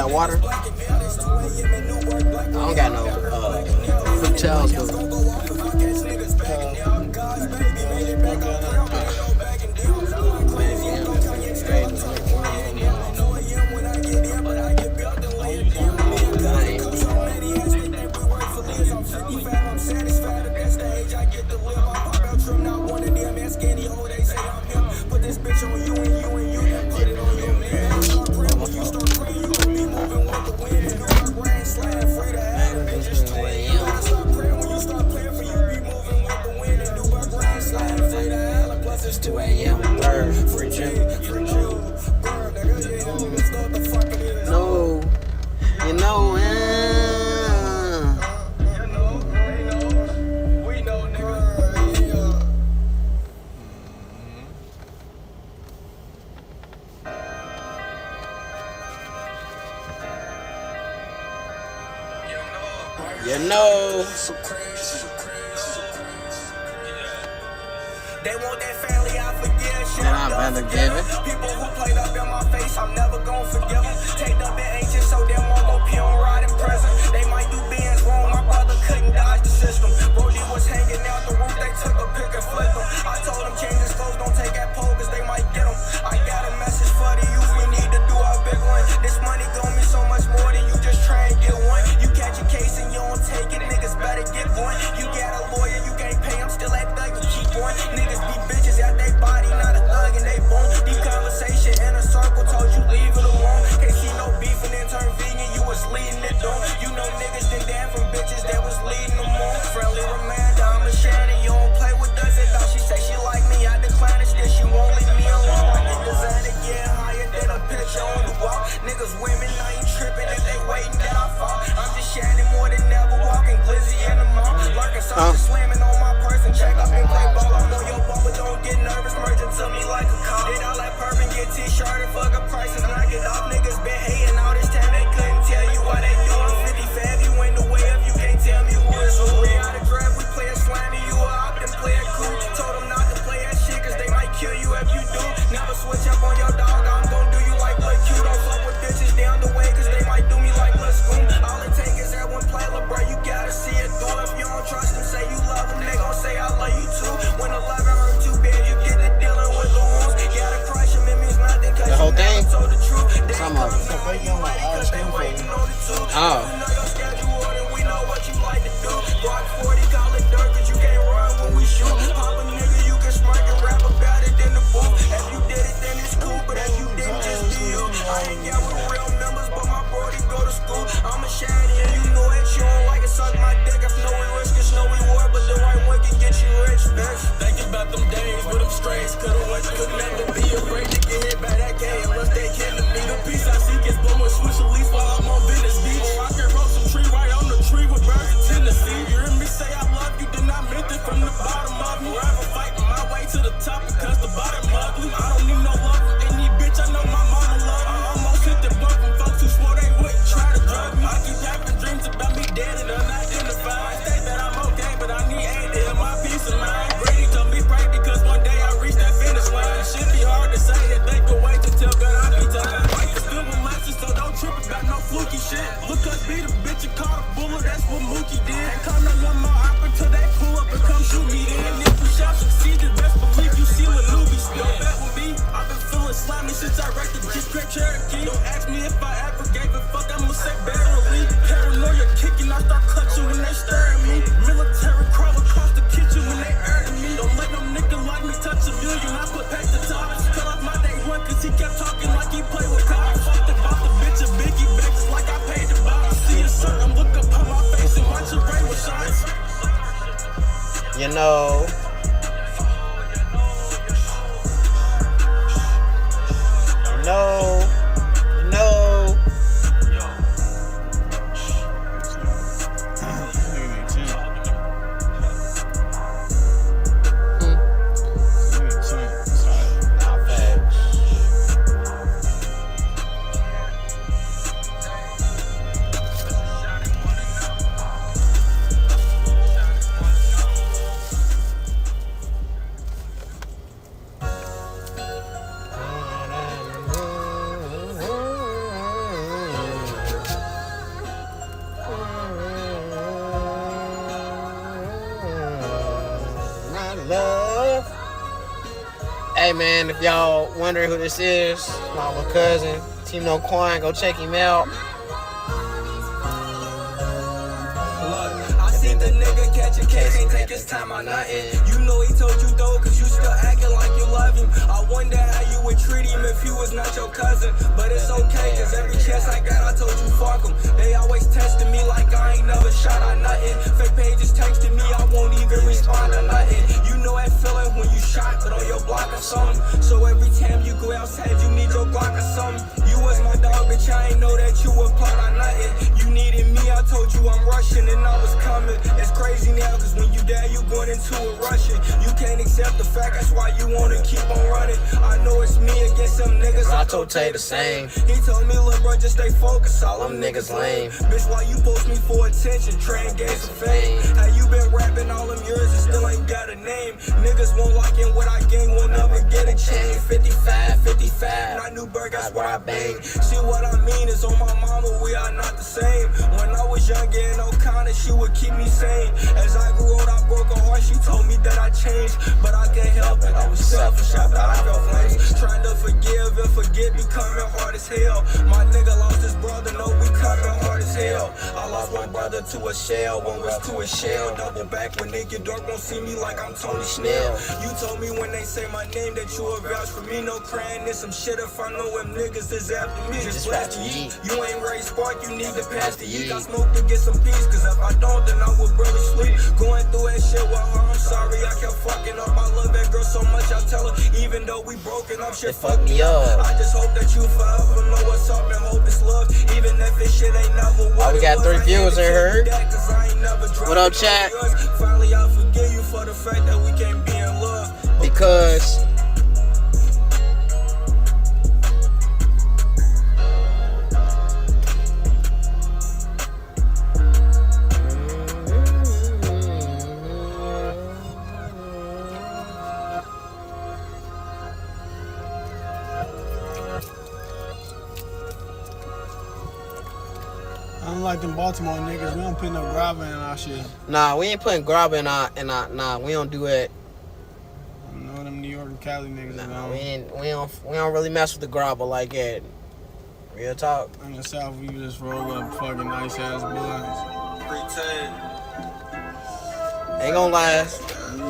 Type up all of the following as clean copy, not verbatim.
got water? I don't got no fruit towels though. It's 2 a.m. Free gym. No, you know, we know, nigga. You know. They want that family, I forgive. Shit, I'm never giving. People who played up in my face, I'm never gonna forgive them. Take up and anxious, so them won't go pee on ride in prison. They might do bands wrong, my brother couldn't dodge the system. Brody was hanging out the roof, they took a pic and flipped him. I told them change his clothes, don't take that pole, cause they might get him. I got a message for the youth, we need to do a big one. This money gon' mean so much more than you just try and get one. You catch a case and you don't take it, niggas better get one. You got a lawyer, you can't pay him, still that thug, you keep on. Niggas be bitches out they body, not a thug and they bone. Deep conversation in a circle, told you leave it alone. Can't see no beef and then turn vegan, you was leading it on. You know niggas done down from bitches that was leading them on. Friendly reminder, I'm a Shannon, you don't play with us at all. She say she like me, I decline it, still she won't leave me alone. I get designer getting higher than a picture on the wall. Niggas women, I ain't tripping if they waiting that I fall. I'm just Shannon more than ever, walking glizzy in the mall. Lurking something slamming on my person, check up and play ball. I'm on your ball, but don't get nervous, merging to me like a call. Did all that purping, get t-shirt and fuck up prices, knock it off. Niggas been hating all this time, they couldn't tell you why they doing 50 fab, you ain't the way up, you can't tell me who is who. We out of draft, we play a slimy, you a op, then play a cool. Told them not to play that shit, cause they might kill you if you do. Never switch up on your dog, I'm gon' do you like Lil' Q. Don't fuck with bitches down the way, cause they might do me like Lil' Scoom. All it take is that one play, lil' bro, you gotta see it through. If you don't trust them, say you love them, they gon' say I love you too. When the love hurt too bad, you get to dealing with the wounds. Gotta crush them, it means nothing, cause the whole thing? Told the truth. Some of it. Oh. We know what you like to do. Rock 40, call it dirt, cause you can't run when we shoot. Pop a nigga, you can smirk and rap about it in the booth. If you did it, then it's cool, but if you didn't, just be you. I ain't got with real members, but my brody go to school. I'm a shiny and you know it. You don't like it, suck my dick. If no we risk, it's no reward, but the right one can get you rich, bitch. Thinking about them days with them strays. Could've went, could never be afraid to get hit by that K unless they killing me. The piece I seek is blowing switch at least while I'm on Venice Beach. Or I can roll some tree right on the tree with birds in Tennessee. You hear me say I love you, then I meant it from the bottom of me. Forever fighting my way to the top because the bottom ugly. I don't need no love from any bitch, I know my mama love me. I almost hit the blunt from folks who swore they wouldn't try to drug me. I keep having dreams about me dead and unidentified. I say that I'm okay, but I need aid to help my peace of mind. Brady told me pray because one day I reach that finish line. Shit be hard to say that they can wait to tell God I be tired. Life is filled with lessons, so don't trip about no fluky shit. Look us beat a bitch and caught a bullet, that's what Mookie did. Ain't come no one more up until they pull up and come shoot me then. If we shall succeed, the best believe you see what newbies do. Don't bet with me, I've been feeling slimy since I wrecked the G-Straight Cherokee. Don't ask me if I ever gave a fuck, I'ma say barely. Paranoia kicking, I start clutching when they stare at me. Military crawl across the kitchen when they urging me. Don't let no nigga like me touch a million, I put past the top. Cut off my day one cause he kept talking like he played with cops. Fucked about the bitch a biggie back just like I paid the box. See a certain look up on my face and watch it rain with shots. You know. No. Hey man, if y'all wondering who this is, my little cousin, Tino Quan, go check him out. The nigga catch a case, ain't take his time on nothing. You know he told you though, cause you still acting like you love him. I wonder how you would treat him if he was not your cousin. But it's okay, cause every chance I got, I told you fuck him. They always testing me like I ain't never shot on nothing. Fake pages texting me, I won't even respond to nothing. You know that feeling when you shot, but on your block or something. So every time you go outside, you need your Glock or something. You was my dog, bitch, I ain't know that you were part of nothing. You needed me, I told you I'm rushing and I was coming. It's crazy now, cause when you die, you going into a rushing. You can't accept the fact, that's why you wanna keep on running. I know it's me against some niggas, I told Tay the same. He told me, look bro, just stay focused, all them niggas lame. Bitch, why you post me for attention, trying to gain some fame? How you been rapping all them years and still ain't got a name? Niggas won't like in what I gain, won't never get a chain. 55, 55, not Newburgh, that's what I bang. See what I mean is on my mama, we are not the same. When I was younger and O'Connor, she would keep me sane. As I grew old, I broke her heart, she told me that I changed. But I can't help it, I was selfish, I thought I felt flames. Trying to forgive and forget, becoming hard as hell. My nigga lost his brother, no, we coming hard as hell. I lost my brother to a shell, one was to a shell. Double back when they get dark, won't see me like I'm Tony Snell. You told me when they say my name that you will vouch for me. No crying, there's some shit if I know them niggas is after me. Just blast to eat. You ain't ready spark, you need to pass the heat. I smoke to get some peace, cause if I don't, then I would really sleep. Going through that shit with her, I'm sorry, I kept fucking up. I love that girl so much, I tell her, even though we broken up, shit fucked me up. I just hope that you forever know what's up and hope it's love, even if this shit ain't never what. Oh, we got 3 viewers in here. What up, chat? Finally, I forgive you for the fact that we can't be in love. Because like them Baltimore niggas, we don't put no grabber in our shit. Nah, we ain't putting grabber in our nah, we don't do it. I know them New York and Cali niggas. Nah, we don't really mess with the grabber like that. Real talk. In the South, we just roll up fucking nice ass blunts. Ain't gonna lie,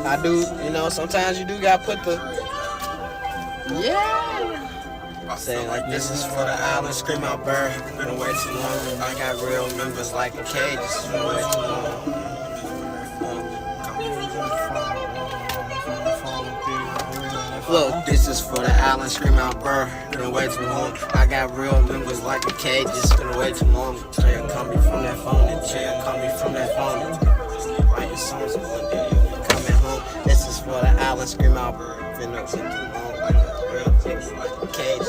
I do. You know, sometimes you do gotta put the saying like this is for the island, scream out bird. Been way too long. I got real members like a cage. This is way too long. Look, this is for the island, scream out bird. Been way too long. I got real members like a cage. It's been way too long. Jay call me from that phone. Jay call me from that phone. Writing songs of one day coming home. This is for the island, scream out bird. Been way too long. I got real members like a cage.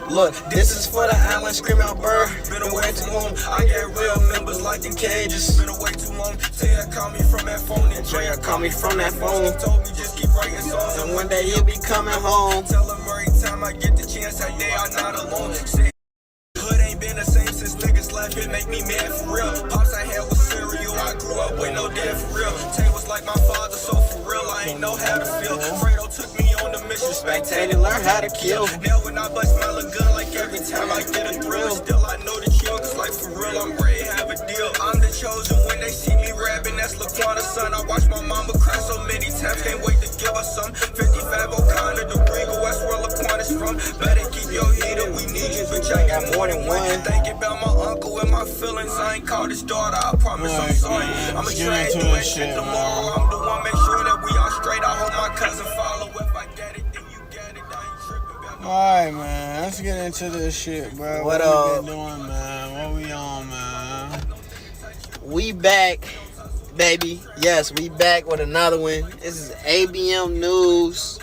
Look, this is for the island, scream out bird. Been away too long. I got real members like in cages. Been away too long. Taya call me from that phone, and Drea call me from that phone. Told me just keep writing songs, and one day he'll be coming home. Tell him every time I get the chance that they are not alone. Say, hood ain't been the same since niggas left. It make me mad for real. Pops I had was cereal. I grew up with no dad for real. Tay was like my father, so for real I ain't know how to feel. Fredo took me on the mission, spectated, learn how to kill. Now when I bust my gun, like every time I get a thrill. Still I know the chill, cause like for real I'm ready to have a deal. I'm the chosen when they see me rapping, that's LaQuanta's son. I watch my mama cry so many times, can't wait to give her some. 55 O'Connor, the Regal, that's where LaQuanta's from. Better keep your heater, we need you, bitch, I got more than one. Thinking about my uncle and my feelings, I ain't called his daughter, I promise I'm sorry. I'ma try to do that shit tomorrow. I'm the one, make sure that we all straight. I hope my cousin follow. If I get it, then you get it. I ain't tripping about no. Alright, man, let's get into this shit, bro. What we been doing, man? What we on, man? We back, baby. Yes, we back with another one. This is ABM News.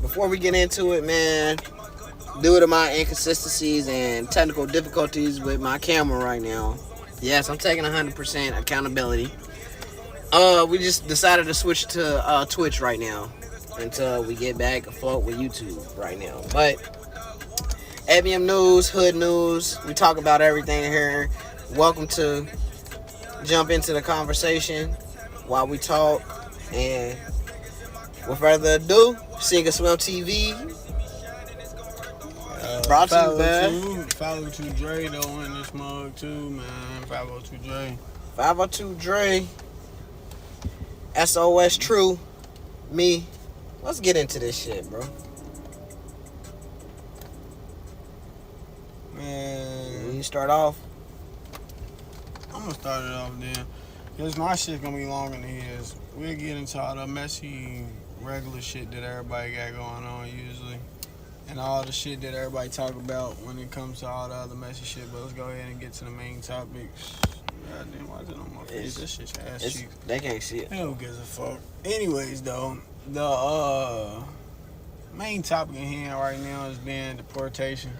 Before we get into it, man, due to my inconsistencies and technical difficulties with my camera right now, yes, I'm taking 100% accountability. We just decided to switch to Twitch right now until we get back afloat with YouTube right now. But ABM News, Hood News, we talk about everything here. Welcome to jump into the conversation while we talk. And without further ado, Sink or Swim TV. Brought to you, man. 502 Dre though in this mug too, man. 502 Dre. 502 Dre. SOS True. Me. Let's get into this shit, bro. Man. When you start off. I'm gonna start it off then. Cause my shit gonna be longer than his. We'll get into all the messy, regular shit that everybody got going on usually. And all the shit that everybody talk about when it comes to all the other messy shit. But let's go ahead and get to the main topics. Goddamn, why is it on my face? This shit's ass cheeks. They can't see it. Who gives a fuck? Anyways, though, the main topic in hand right now is being deportation.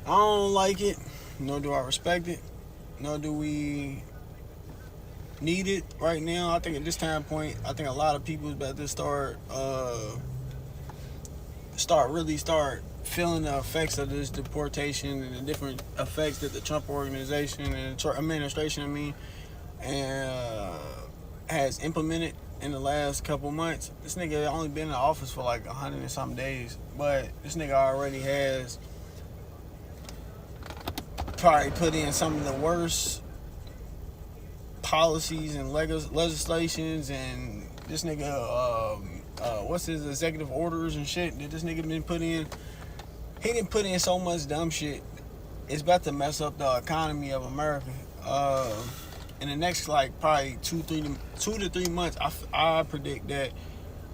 I don't like it, nor do I respect it, nor do we need it right now. I think at this time point, I think a lot of people is about to start feeling the effects of this deportation and the different effects that the Trump organization and administration, has implemented in the last couple months. This nigga only been in the office for like 100 and some days, but this nigga already has probably put in some of the worst policies and legislations, and this nigga, what's his executive orders and shit that this nigga been put in. He didn't put in so much dumb shit. It's about to mess up the economy of America. In the next like probably 2 to 3 months, I predict that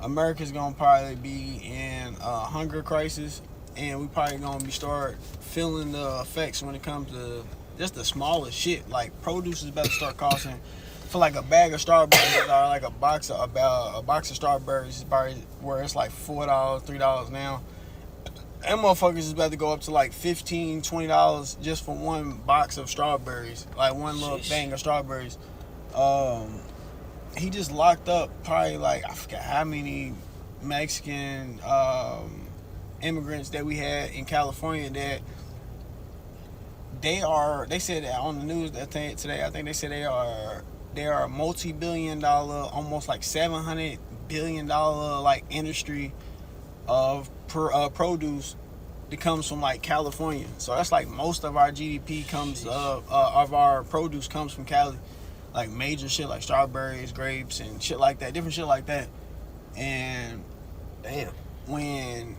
America's gonna probably be in a hunger crisis, and we probably gonna start feeling the effects when it comes to just the smallest shit. Like produce is about to start costing for like a bag of strawberries or like a box of strawberries is probably where it's like $4, $3 now. Them motherfuckers is about to go up to like $15, $20 just for one box of strawberries, like one little thing of strawberries. He just locked up probably like, I forget how many Mexican immigrants that we had in California that they said that on the news that today, I think they said they are a multi-billion-dollar, almost like $700 billion like industry of produce that comes from like California. So that's like most of our GDP comes of our produce comes from Cali, like major shit like strawberries, grapes, and shit like that, different shit like that. And damn, when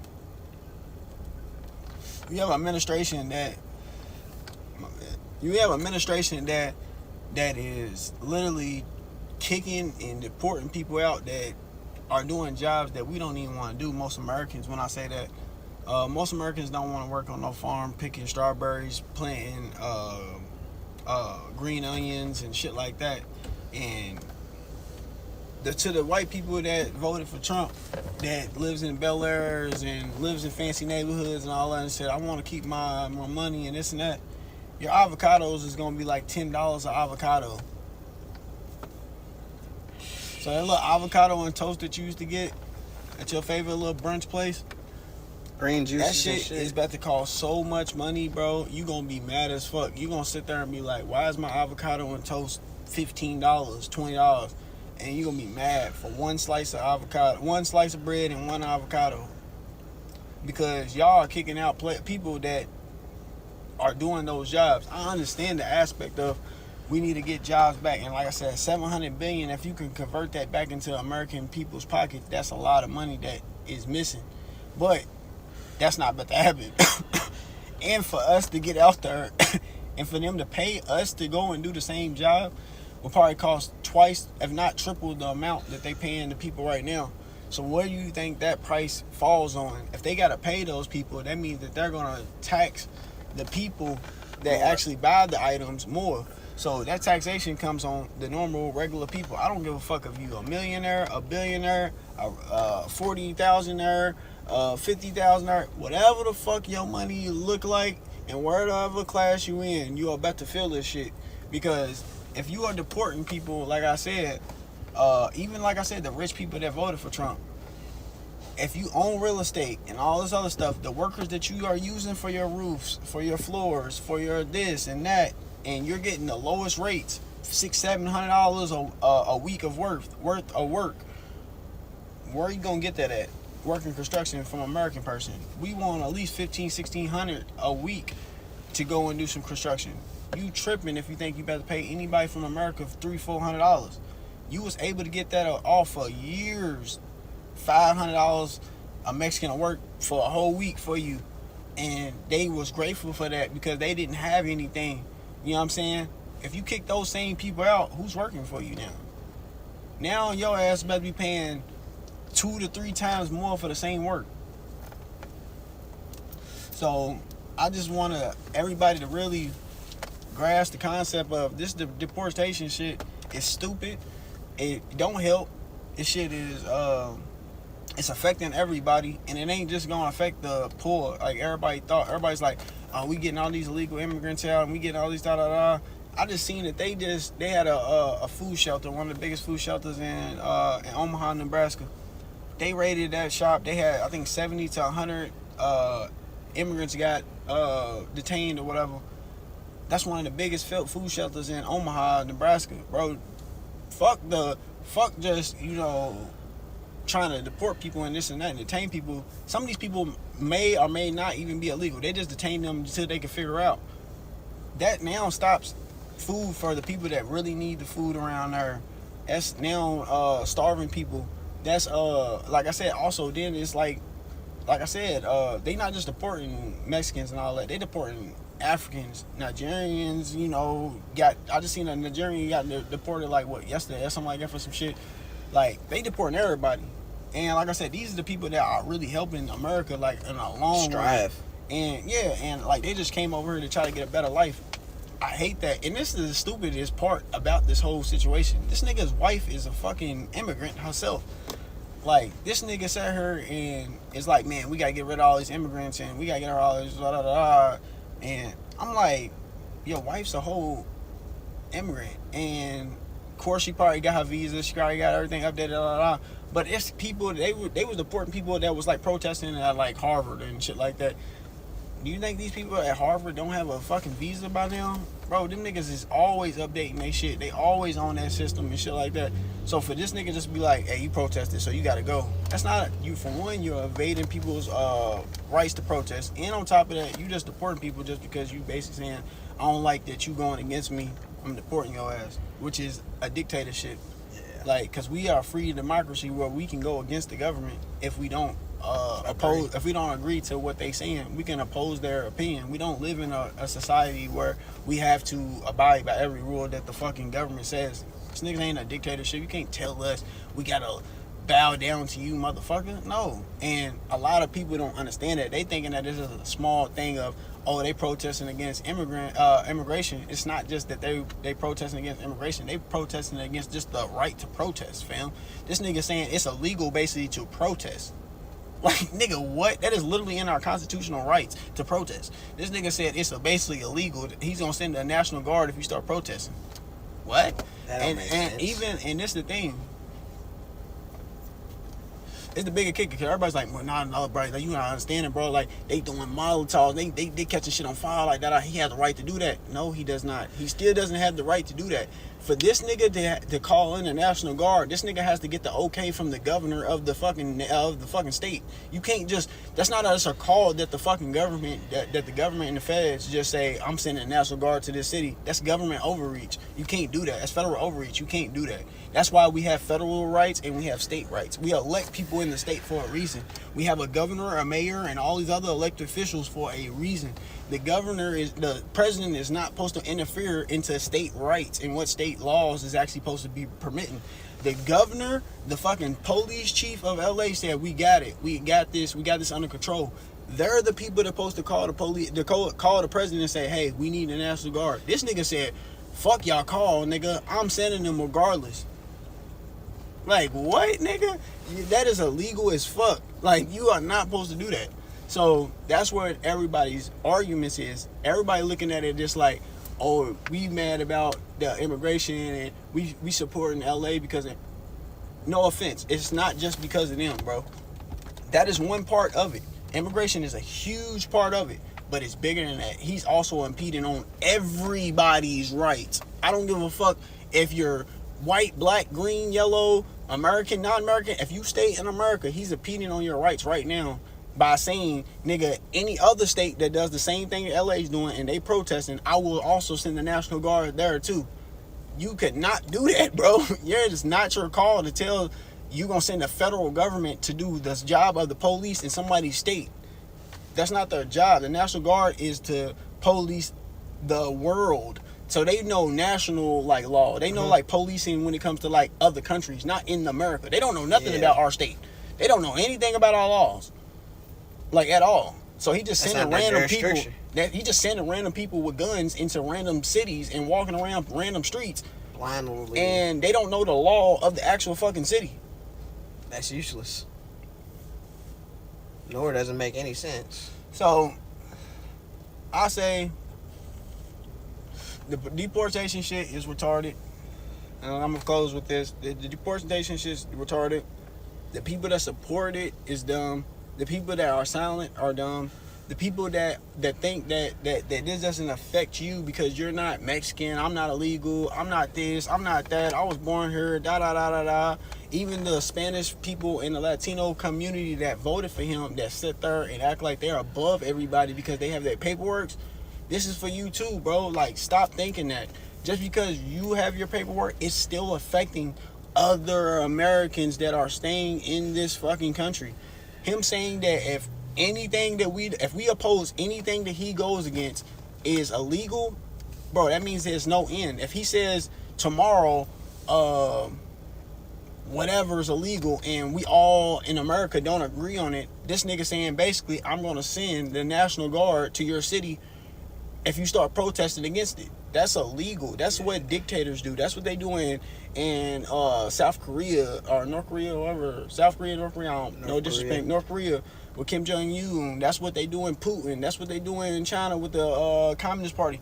you have an administration that is literally kicking and deporting people out that are doing jobs that we don't even want to do. Most Americans, when I say that, most Americans don't want to work on no farm picking strawberries, planting green onions and shit like that. And to the white people that voted for Trump, that lives in Bel Airs and lives in fancy neighborhoods and all that, and said, I want to keep my money and this and that, your avocados is going to be like $10 an avocado. So that little avocado and toast that you used to get at your favorite little brunch place, green juice, that shit is about to cost so much money, bro. You gonna be mad as fuck. You gonna sit there and be like, why is my avocado and toast $15, $20? And you gonna be mad for one slice of avocado, one slice of bread and one avocado, because y'all are kicking out people that are doing those jobs. I understand the aspect of we need to get jobs back, and like I said, $700 billion. If you can convert that back into American people's pockets, that's a lot of money that is missing. But that's not about to happen. And for us to get out there and for them to pay us to go and do the same job will probably cost twice, if not triple, the amount that they paying the people right now. So what do you think that price falls on? If they got to pay those people, that means that they're going to tax the people that actually buy the items more. So that taxation comes on the normal, regular people. I don't give a fuck if you a millionaire, a billionaire, a 40,000-aire, 50,000-aire, whatever the fuck your money look like, and whatever class you in, you are about to feel this shit. Because if you are deporting people, like I said, even like I said, the rich people that voted for Trump, if you own real estate and all this other stuff, the workers that you are using for your roofs, for your floors, for your this and that, and you're getting the lowest rates, $600-700 a week of worth of work. Where are you gonna get that at? Working construction from an American person. We want at least $1,500-1,600 a week to go and do some construction. You tripping if you think you better pay anybody from America $300-400. You was able to get that off for years. $500 a Mexican to work for a whole week for you, and they was grateful for that because they didn't have anything. You know what I'm saying? If you kick those same people out, who's working for you now? Now your ass better be paying 2 to 3 times more for the same work. So I just want everybody to really grasp the concept of this deportation shit is stupid. It don't help. This shit is it's affecting everybody, and it ain't just gonna affect the poor like everybody thought. Everybody's like, oh, we getting all these illegal immigrants out and we getting all these da. I just seen that they had a food shelter, one of the biggest food shelters in Omaha, Nebraska. They raided that shop. They had, I think, 70 to 100 immigrants got detained or whatever. That's one of the biggest food shelters in Omaha, Nebraska, bro. Fuck just, trying to deport people and this and that and detain people. Some of these people may or may not even be illegal. They just detain them until they can figure out. That now stops food for the people that really need the food around there. That's now starving people. That's like I said, also then it's like I said, they not just deporting Mexicans and all that, they deporting Africans, Nigerians, I just seen a Nigerian got deported yesterday or something like that for some shit. Like, they deporting everybody. And like I said, these are the people that are really helping America in a long run. And yeah, and they just came over here to try to get a better life. I hate that. And this is the stupidest part about this whole situation. This nigga's wife is a fucking immigrant herself. This nigga sat here and is like, man, we gotta get rid of all these immigrants and we gotta get rid of all this da. And I'm like, your wife's a whole immigrant, and of course she probably got her visa, she probably got everything updated, da. But it's people, they was deporting people that was protesting at Harvard and shit like that. Do you think these people at Harvard don't have a fucking visa by now? Bro, them niggas is always updating their shit. They always on that system and shit like that. So for this nigga just be like, hey, you protested, so you gotta go. That's not, for one, you're evading people's rights to protest. And on top of that, you just deporting people just because you basically saying, I don't like that you going against me, I'm deporting your ass. Which is a dictatorship. Yeah. Cause we are a free democracy where we can go against the government if we don't if we don't agree to what they saying. We can oppose their opinion. We don't live in a society where we have to abide by every rule that the fucking government says. This niggas ain't a dictatorship. You can't tell us we gotta bow down to you, motherfucker. No. And a lot of people don't understand that. They thinking that this is a small thing of, oh, they protesting against immigration. It's not just that they protesting against immigration. They protesting against just the right to protest, fam. This nigga saying it's illegal basically to protest. Nigga, what? That is literally in our constitutional rights to protest. This nigga said it's basically illegal. He's gonna send the National Guard if you start protesting. What? And this is the thing. It's the bigger kicker, because everybody's like, well, no, bro, you not understanding, bro. They doing Molotovs, they catching shit on fire like that. He has the right to do that. No, he does not. He still doesn't have the right to do that. For this nigga to call in the National Guard, this nigga has to get the okay from the governor of the fucking state. You can't just, that's not just a call that the fucking government, that the government and the feds just say, I'm sending the National Guard to this city. That's government overreach. You can't do that. That's federal overreach. You can't do that. That's why we have federal rights and we have state rights. We elect people in the state for a reason. We have a governor, a mayor, and all these other elected officials for a reason. The president is not supposed to interfere into state rights and what state laws is actually supposed to be permitting. The governor, the fucking police chief of LA said, we got it. We got this under control. They're the people that are supposed to call the police, call the president and say, hey, we need the National Guard. This nigga said, fuck y'all call, nigga. I'm sending them regardless. What, nigga? That is illegal as fuck. You are not supposed to do that. So that's where everybody's arguments is. Everybody looking at it just oh, we mad about the immigration and we supporting LA because of, no offense, it's not just because of them, bro. That is one part of it. Immigration is a huge part of it, but it's bigger than that. He's also impeding on everybody's rights. I don't give a fuck if you're white, black, green, yellow, American, non-American, if you stay in America, he's impeding on your rights right now by saying, nigga, any other state that does the same thing that LA's doing and they protesting, I will also send the National Guard there too. You could not do that, bro. It's not your call to tell you gonna send the federal government to do this job of the police in somebody's state. That's not their job. The National Guard is to police the world. So they know national like law. They know like policing when it comes to like other countries, not in America. They don't know nothing about our state. They don't know anything about our laws, like at all. So he just sending random people. He just sending random people with guns into random cities and walking around random streets blindly, and they don't know the law of the actual fucking city. That's useless. Nor doesn't make any sense. So I say the deportation shit is retarded. And I'm gonna close with this. The deportation shit is retarded. The people that support it is dumb. The people that are silent are dumb. The people that think that this doesn't affect you because you're not Mexican, I'm not illegal, I'm not this, I'm not that, I was born here, da da da da da. Even the Spanish people in the Latino community that voted for him, that sit there and act like they're above everybody because they have their paperwork, this is for you too, bro. Like, stop thinking that. Just because you have your paperwork, it's still affecting other Americans that are staying in this fucking country. Him saying that if we oppose anything that he goes against is illegal, bro, that means there's no end. If he says tomorrow whatever's illegal and we all in America don't agree on it, this nigga saying basically I'm gonna send the National Guard to your city if you start protesting against it. That's illegal. That's what dictators do. That's what they do in South Korea or North Korea, whatever. South Korea, North Korea, I don't know, disrespect. North Korea with Kim Jong-un. That's what they do in Putin. That's what they do in China with the Communist Party.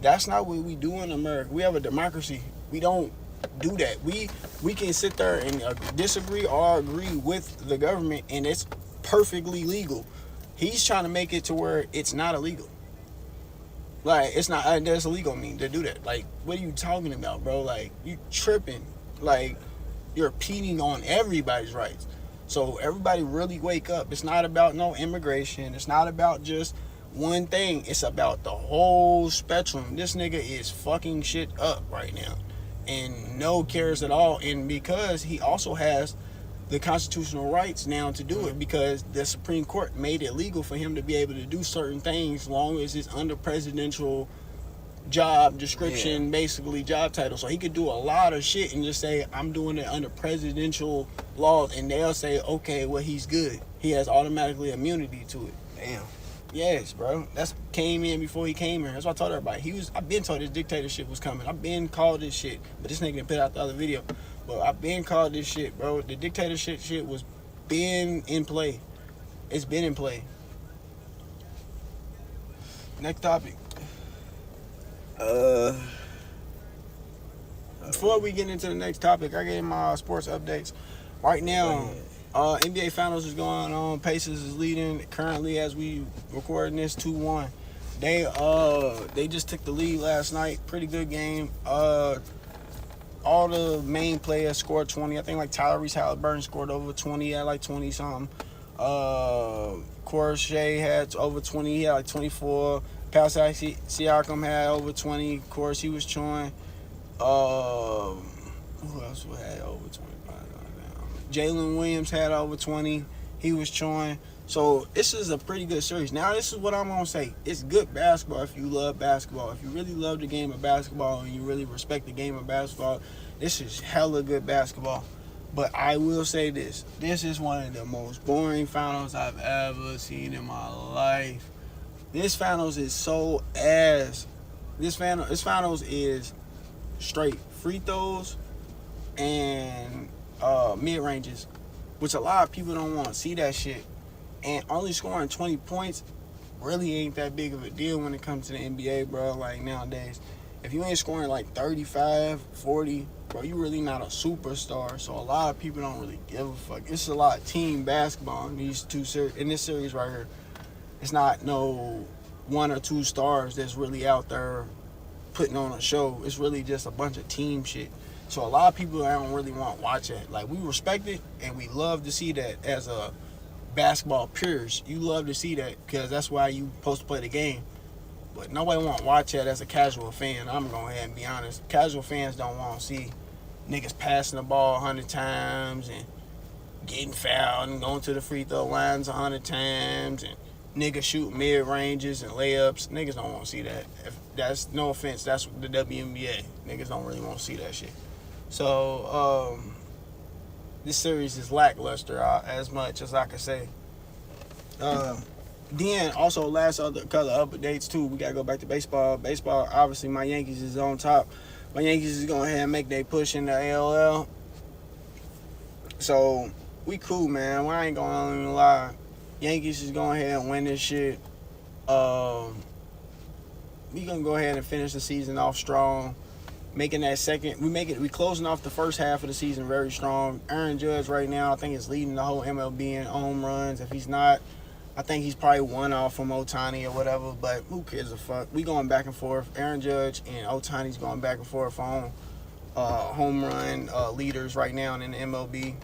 That's not what we do in America. We have a democracy. We don't do that. We can sit there and disagree or agree with the government, and it's perfectly legal. He's trying to make it to where it's not illegal. Like, it's not, that's illegal, to do that. Like, what are you talking about, bro? Like, you tripping. Like, you're impeding on everybody's rights. So everybody really wake up. It's not about no immigration. It's not about just one thing. It's about the whole spectrum. This nigga is fucking shit up right now. And no cares at all. And because he also has the constitutional rights now to do it, because the Supreme Court made it legal for him to be able to do certain things as long as it's under presidential job description, basically job title. So he could do a lot of shit and just say, I'm doing it under presidential laws, and they'll say, okay, well, he's good. He has automatically immunity to it. Damn. Yes, bro. That's came in before he came here. That's what I told everybody. I've been told this dictatorship was coming. I've been called this shit. But this nigga didn't put out the other video. But I've been called this shit, bro. The dictatorship shit was been in play. It's been in play. Next topic. Before we get into the next topic, I gave my sports updates. Right now, NBA Finals is going on. Pacers is leading currently as we recording this 2-1. They just took the lead last night. Pretty good game. All the main players scored 20. I think like Tyrese Halliburton scored over 20. He had like 20 something. Of course, Shea had over 20. He had like 24. Pascal Siakam had over 20. Of course, he was chewing. Who else had over 20? Jalen Williams had over 20. He was chewing. So this is a pretty good series. Now, this is what I'm going to say. It's good basketball if you love basketball. If you really love the game of basketball and you really respect the game of basketball, this is hella good basketball. But I will say this. This is one of the most boring finals I've ever seen in my life. This finals is so ass. This finals is straight free throws and mid-ranges, which a lot of people don't want to see that shit. And only scoring 20 points really ain't that big of a deal when it comes to the NBA, bro. Like, nowadays, if you ain't scoring like 35, 40, bro, you really not a superstar. So a lot of people don't really give a fuck. It's a lot of team basketball in these in this series right here. It's not no one or two stars that's really out there putting on a show. It's really just a bunch of team shit. So a lot of people don't really want to watch it. Like, we respect it, and we love to see that as a basketball peers. You love to see that because that's why you supposed to play the game. But nobody want to watch that as a casual fan. I'm going to go ahead and be honest. Casual fans don't want to see niggas passing the ball 100 times and getting fouled and going to the free throw lines 100 times and niggas shoot mid-ranges and layups. Niggas don't want to see that. If that's, no offense, that's the WNBA. Niggas don't really want to see that shit. So, this series is lackluster as much as I can say. Then, also, last other color updates, too. We got to go back to baseball. Baseball, obviously, my Yankees is on top. My Yankees is going ahead and make their push in the ALL. So, we cool, man. I ain't going to lie. Yankees is going ahead and win this shit. We going to go ahead and finish the season off strong. Making that second, we closing off the first half of the season very strong. Aaron Judge right now, I think, is leading the whole MLB in home runs. If he's not, I think he's probably one off from Ohtani or whatever, but who cares a fuck? We going back and forth. Aaron Judge and Ohtani's going back and forth on home run leaders right now in the MLB.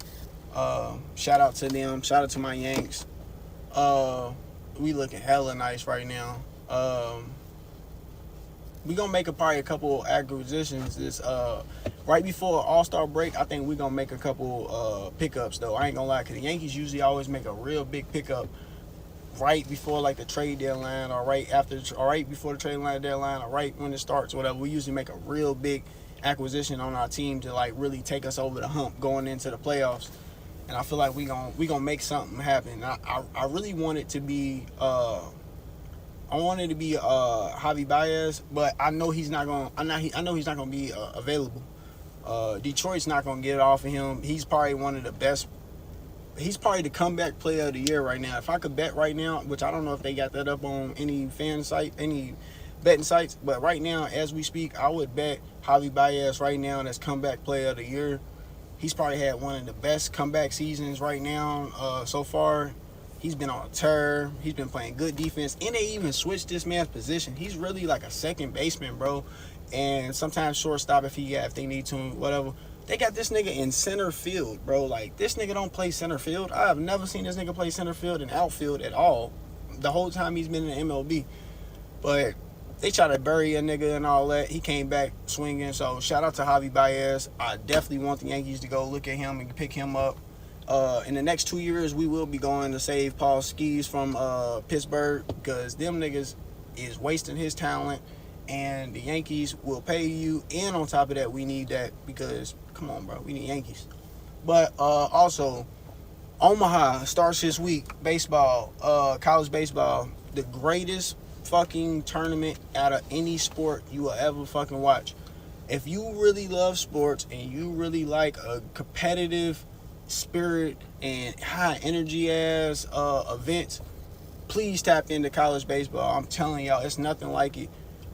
Shout out to them. Shout out to my Yanks. We looking hella nice right now. We gonna make probably a couple acquisitions this right before All-Star break. I think we gonna make a couple pickups though. I ain't gonna lie, cause the Yankees usually always make a real big pickup right before like the trade deadline, or right after, or right before the trade deadline, or right when it starts, whatever. We usually make a real big acquisition on our team to like really take us over the hump going into the playoffs. And I feel like we gonna make something happen. I really want it to be Javi Baez, but I know he's not gonna. I know he's not gonna be available. Detroit's not gonna get it off of him. He's probably one of the best. He's probably the comeback player of the year right now. If I could bet right now, which I don't know if they got that up on any fan site, any betting sites, but right now, as we speak, I would bet Javi Baez right now as comeback player of the year. He's probably had one of the best comeback seasons right now so far. He's been on a tear. He's been playing good defense. And they even switched this man's position. He's really like a second baseman, bro. And sometimes shortstop if they need to, whatever. They got this nigga in center field, bro. Like, this nigga don't play center field. I have never seen this nigga play center field and outfield at all the whole time he's been in the MLB. But they try to bury a nigga and all that. He came back swinging. So, shout out to Javi Baez. I definitely want the Yankees to go look at him and pick him up. In the next 2 years, we will be going to save Paul Skees from Pittsburgh, because them niggas is wasting his talent, and the Yankees will pay you. And on top of that, we need that because, come on, bro, we need Yankees. But also, Omaha starts this week, baseball, college baseball, the greatest fucking tournament out of any sport you will ever fucking watch. If you really love sports and you really like a competitive spirit and high energy ass events, please tap into college baseball. I'm telling y'all, it's nothing like it.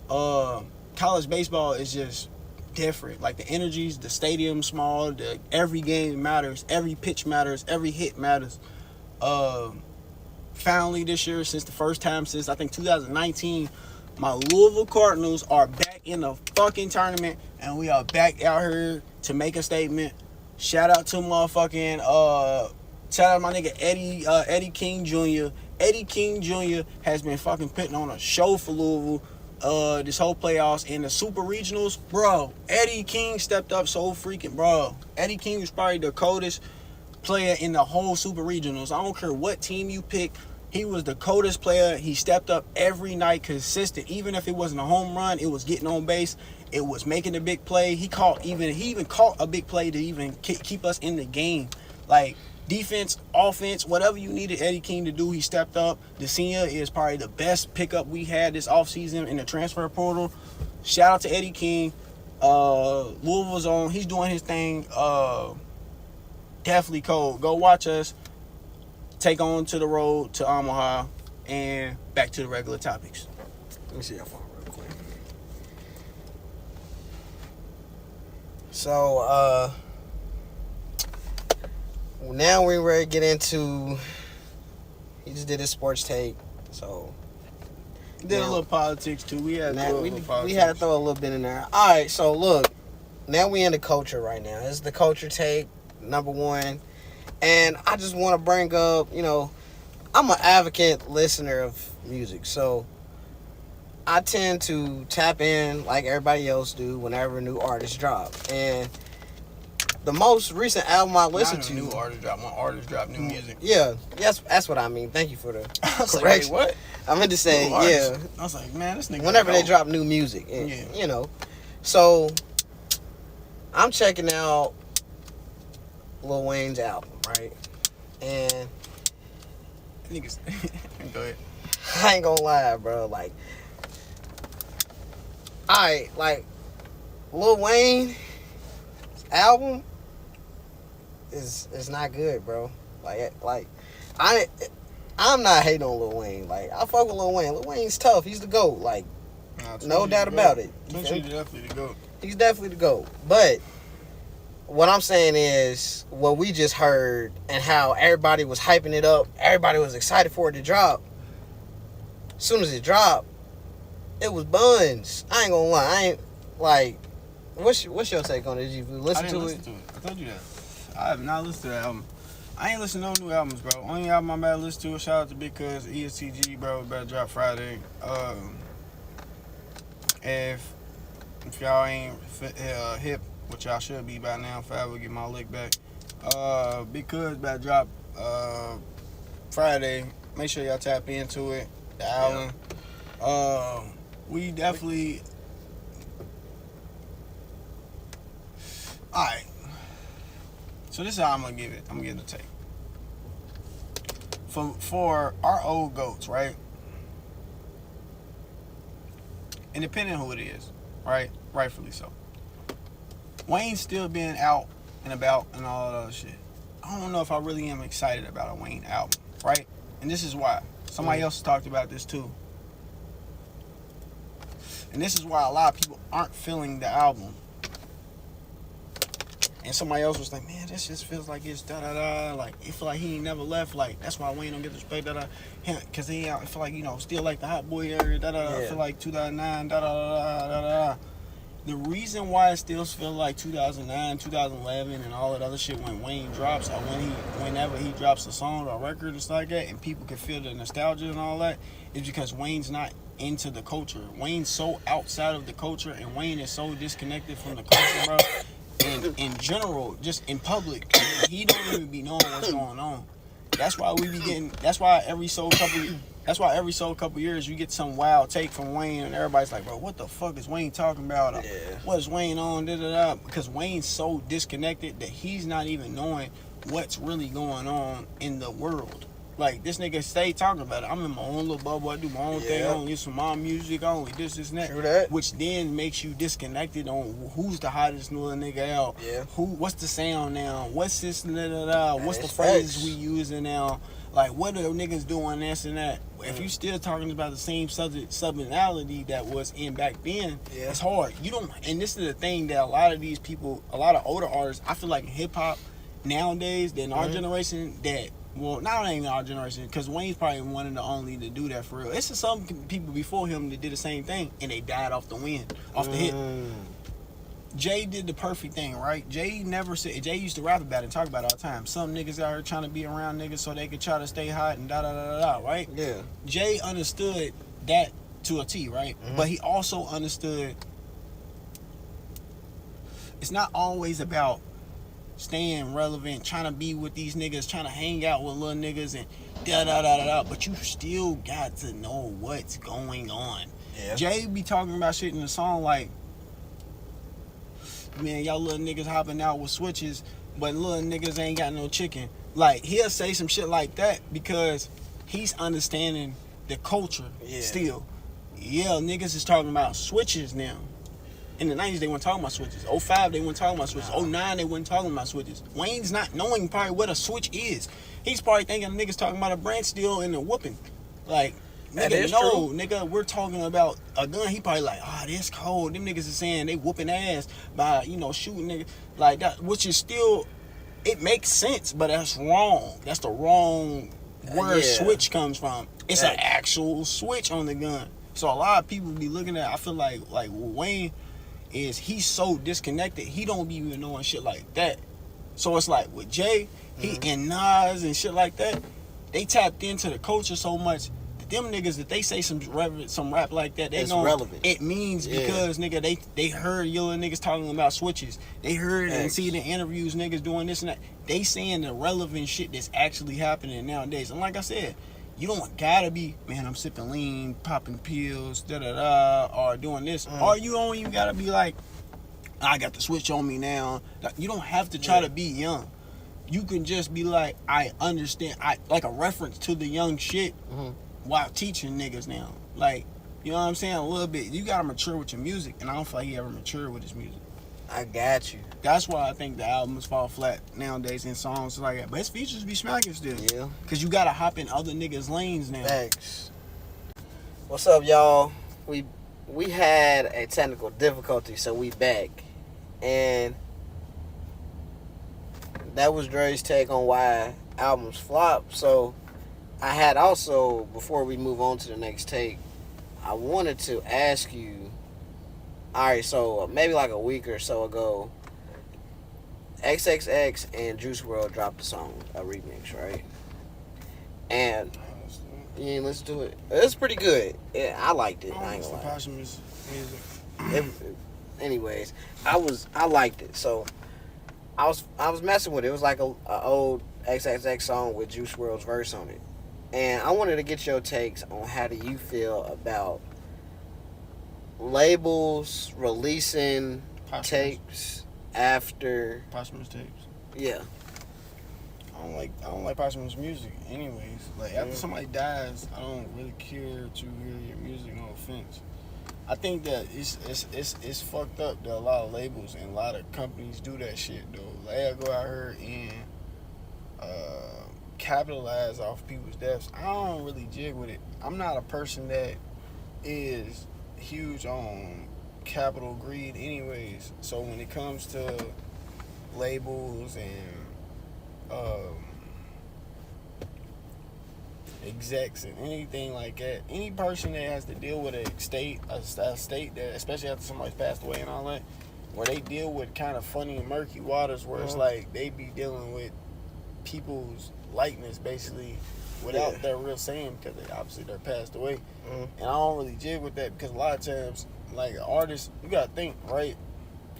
College baseball is just different. Like, the energies, the stadium's small, every game matters, every pitch matters, every hit matters. Finally this year, since the first time since I think 2019, my Louisville Cardinals are back in the fucking tournament, and we are back out here to make a statement. Shout out to motherfucking, shout out to my nigga Eddie King Jr. Eddie King Jr. has been fucking putting on a show for Louisville this whole playoffs. In the super regionals, bro, Eddie King stepped up so freaking, bro. Eddie King was probably the coldest player in the whole super regionals. I don't care what team you pick. He was the coldest player. He stepped up every night, consistent. Even if it wasn't a home run, it was getting on base. It was making a big play. He even caught a big play to even keep us in the game. Like, defense, offense, whatever you needed Eddie King to do, he stepped up. The senior is probably the best pickup we had this offseason in the transfer portal. Shout out to Eddie King. Louisville's on. He's doing his thing. Definitely cold. Go watch us take on to the road to Omaha, and back to the regular topics. Let me see how far real quick. So, now we're ready to get into, he just did his sports take, so Did a little politics too. We had we had to throw a little bit in there. All right, so look, now we in the culture right now. This is the culture take #1, and I just want to bring up, I'm an advocate listener of music, so I tend to tap in like everybody else do whenever a new artist drop. And the most recent album I listened to, new artist drop. When artists drop new music. Yeah, that's what I mean. Thank you for the correction. Like, wait, what? I meant to say, yeah. I was like, man, this nigga. Whenever they drop new music, and, So I'm checking out Lil Wayne's album, right? And niggas, go ahead. I ain't gonna lie, bro. Like, alright, like Lil Wayne's album is not good, bro. Like I'm not hating on Lil Wayne. Like, I fuck with Lil Wayne. Lil Wayne's tough. He's the GOAT. Like, no doubt about it. He's definitely the GOAT. He's definitely the GOAT. But what I'm saying is, what we just heard and how everybody was hyping it up, everybody was excited for it to drop. As soon as it dropped, it was buns. I ain't gonna lie. I ain't, like, what's your take on it? Did you listen to it? I told you that. I have not listened to that album. I ain't listened to no new albums, bro. Only album I'm about to listen to, shout out to Big Cuz, ESTG, bro, about to drop Friday. If y'all ain't hip, which y'all should be by now, if I ever get my lick back, Big Cuz about to drop Friday. Make sure y'all tap into it. The album. Yeah. We definitely. Alright. So this is how I'm gonna give it. I'm gonna give it a take. For our old goats, right? Independent who it is, right? Rightfully so. Wayne still being out and about and all that other shit. I don't know if I really am excited about a Wayne album, right? And this is why. Somebody else talked about this too. And this is why a lot of people aren't feeling the album. And somebody else was like, man, this just feels like it's da-da-da. Like, it feel like he ain't never left. Like, that's why Wayne don't get the respect, da-da. Because he out, I feel like, still like the hot boy area, da-da-da. Yeah. I feel like 2009, da-da-da, da-da-da. The reason why it still feels like 2009, 2011, and all that other shit when Wayne drops, or whenever he drops a song or a record and stuff like that, and people can feel the nostalgia and all that, is because Wayne's not into the culture. Wayne's so outside of the culture, and Wayne is so disconnected from the culture, bro. And in general, just in public, he don't even be knowing what's going on. That's why we be getting. That's why every so couple years you get some wild take from Wayne, and everybody's like, bro, what the fuck is Wayne talking about? Yeah. What is Wayne on? Da, da, da. Because Wayne's so disconnected that he's not even knowing what's really going on in the world. Like, this nigga stay talking about it. I'm in my own little bubble. I do my own thing. I don't listen to my music. Only this, and that. True that. Which then makes you disconnected on who's the hottest little nigga out. Yeah. What's the sound now? What's this, da, da, da. What's the phrases we using now? Like, what are the niggas doing this and that? If you still talking about the same sublinality that was in back then, it's hard. You don't, and this is the thing that a lot of these people, a lot of older artists, I feel like in hip-hop nowadays, than our generation, that, well, not even our generation, because Wayne's probably one of the only to do that for real. It's just some people before him that did the same thing, and they died off the wind, off the hit. Jay did the perfect thing, right? Jay used to rap about it and talk about it all the time. Some niggas out here trying to be around niggas so they could try to stay hot and da-da-da-da-da, right? Yeah. Jay understood that to a T, right? But he also understood it's not always about staying relevant, trying to be with these niggas, trying to hang out with little niggas and da-da-da-da-da, but you still got to know what's going on. Yeah. Jay be talking about shit in the song like, man, y'all little niggas hopping out with switches, but little niggas ain't got no chicken. Like, he'll say some shit like that because he's understanding the culture still. Yeah, niggas is talking about switches now. In the 90s, they weren't talking about switches. 05, they weren't talking about switches. 09, they weren't talking about switches. Wayne's not knowing probably what a switch is. He's probably thinking niggas talking about a brand steel and a whooping. Like, nigga, no, nigga, we're talking about a gun. He probably like, this cold. Them niggas is saying they whooping ass by, shooting niggas like that, which is still, it makes sense, but that's wrong. That's the wrong where switch comes from. It's an actual switch on the gun. So a lot of people be looking at, I feel like Wayne is, he's so disconnected, he don't be even knowing shit like that. So it's like with Jay, he and Nas and shit like that, they tapped into the culture so much that them niggas, that they say some rap like that, they it's know relevant. it means because nigga, they heard yellow niggas talking about switches. They heard and see the interviews niggas doing this and that. They saying the relevant shit that's actually happening nowadays. And like I said, you don't gotta be, man, I'm sipping lean, popping pills, or doing this. Or you don't even gotta be like, I got the switch on me now. You don't have to try to be young. You can just be like, I understand, like a reference to the young shit while teaching niggas now. Like, you know what I'm saying? A little bit. You gotta mature with your music, and I don't feel like he ever matured with his music. I got you. That's why I think the albums fall flat nowadays in songs like that. But his features be smacking still. Yeah. Cause you gotta hop in other niggas' lanes now. Thanks. What's up, y'all? We had a technical difficulty, so we back. And that was Dre's take on why albums flop. So I had also, before we move on to the next take, I wanted to ask you, alright, so maybe like a week or so ago, XXX and Juice WRLD dropped a song, a remix, right? And you ain't listen to it? It's pretty good. Yeah, I liked it. I ain't gonna lie. Posthumous music. Anyways, I liked it. So I was messing with it. It was like a old XXX song with Juice WRLD's verse on it. And I wanted to get your takes on how do you feel about labels releasing tapes after posthumous tapes. Yeah. I don't like posthumous music anyways. Like after somebody dies, I don't really care to hear your music, no offense. I think that it's fucked up that a lot of labels and a lot of companies do that shit though. They go out here and capitalize off people's deaths. I don't really jig with it. I'm not a person that is huge on capital greed anyways. So when it comes to labels and execs and anything like that, any person that has to deal with a state that, especially after somebody's passed away and all that, where they deal with kind of funny and murky waters where it's like they be dealing with people's likeness basically without their real saying, because they're passed away. And I don't really jig with that, because a lot of times, like artists, you gotta think, right?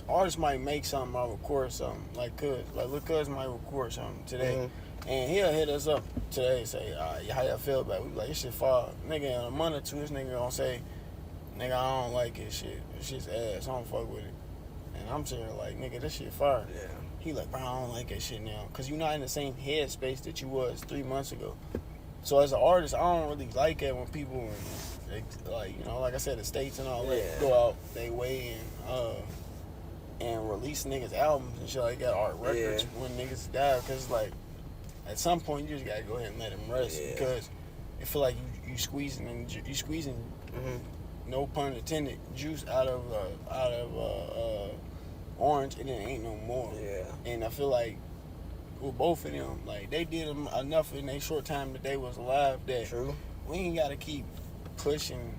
Artists might make something or record something, like Lil Cuz might record something today, and he'll hit us up today and say, how y'all feel about it? We be like, this shit fire. Nigga, in a month or two, this nigga gonna say, nigga, I don't like this shit. This shit's ass. I don't fuck with it. And I'm sitting there like, nigga, this shit fire. Yeah. He like, bro, I don't like that shit now, because you're not in the same headspace that you was 3 months ago. So as an artist, I don't really like it when people, like, you know, like I said, the states and all that go out they way and release niggas albums and shit like that, art records when niggas die, because like at some point you just gotta go ahead and let them rest, because I feel like you squeezing no pun intended, juice out of orange, and it ain't no more. And I feel like with both of them, like they did enough in a short time that they was alive that we ain't gotta keep pushing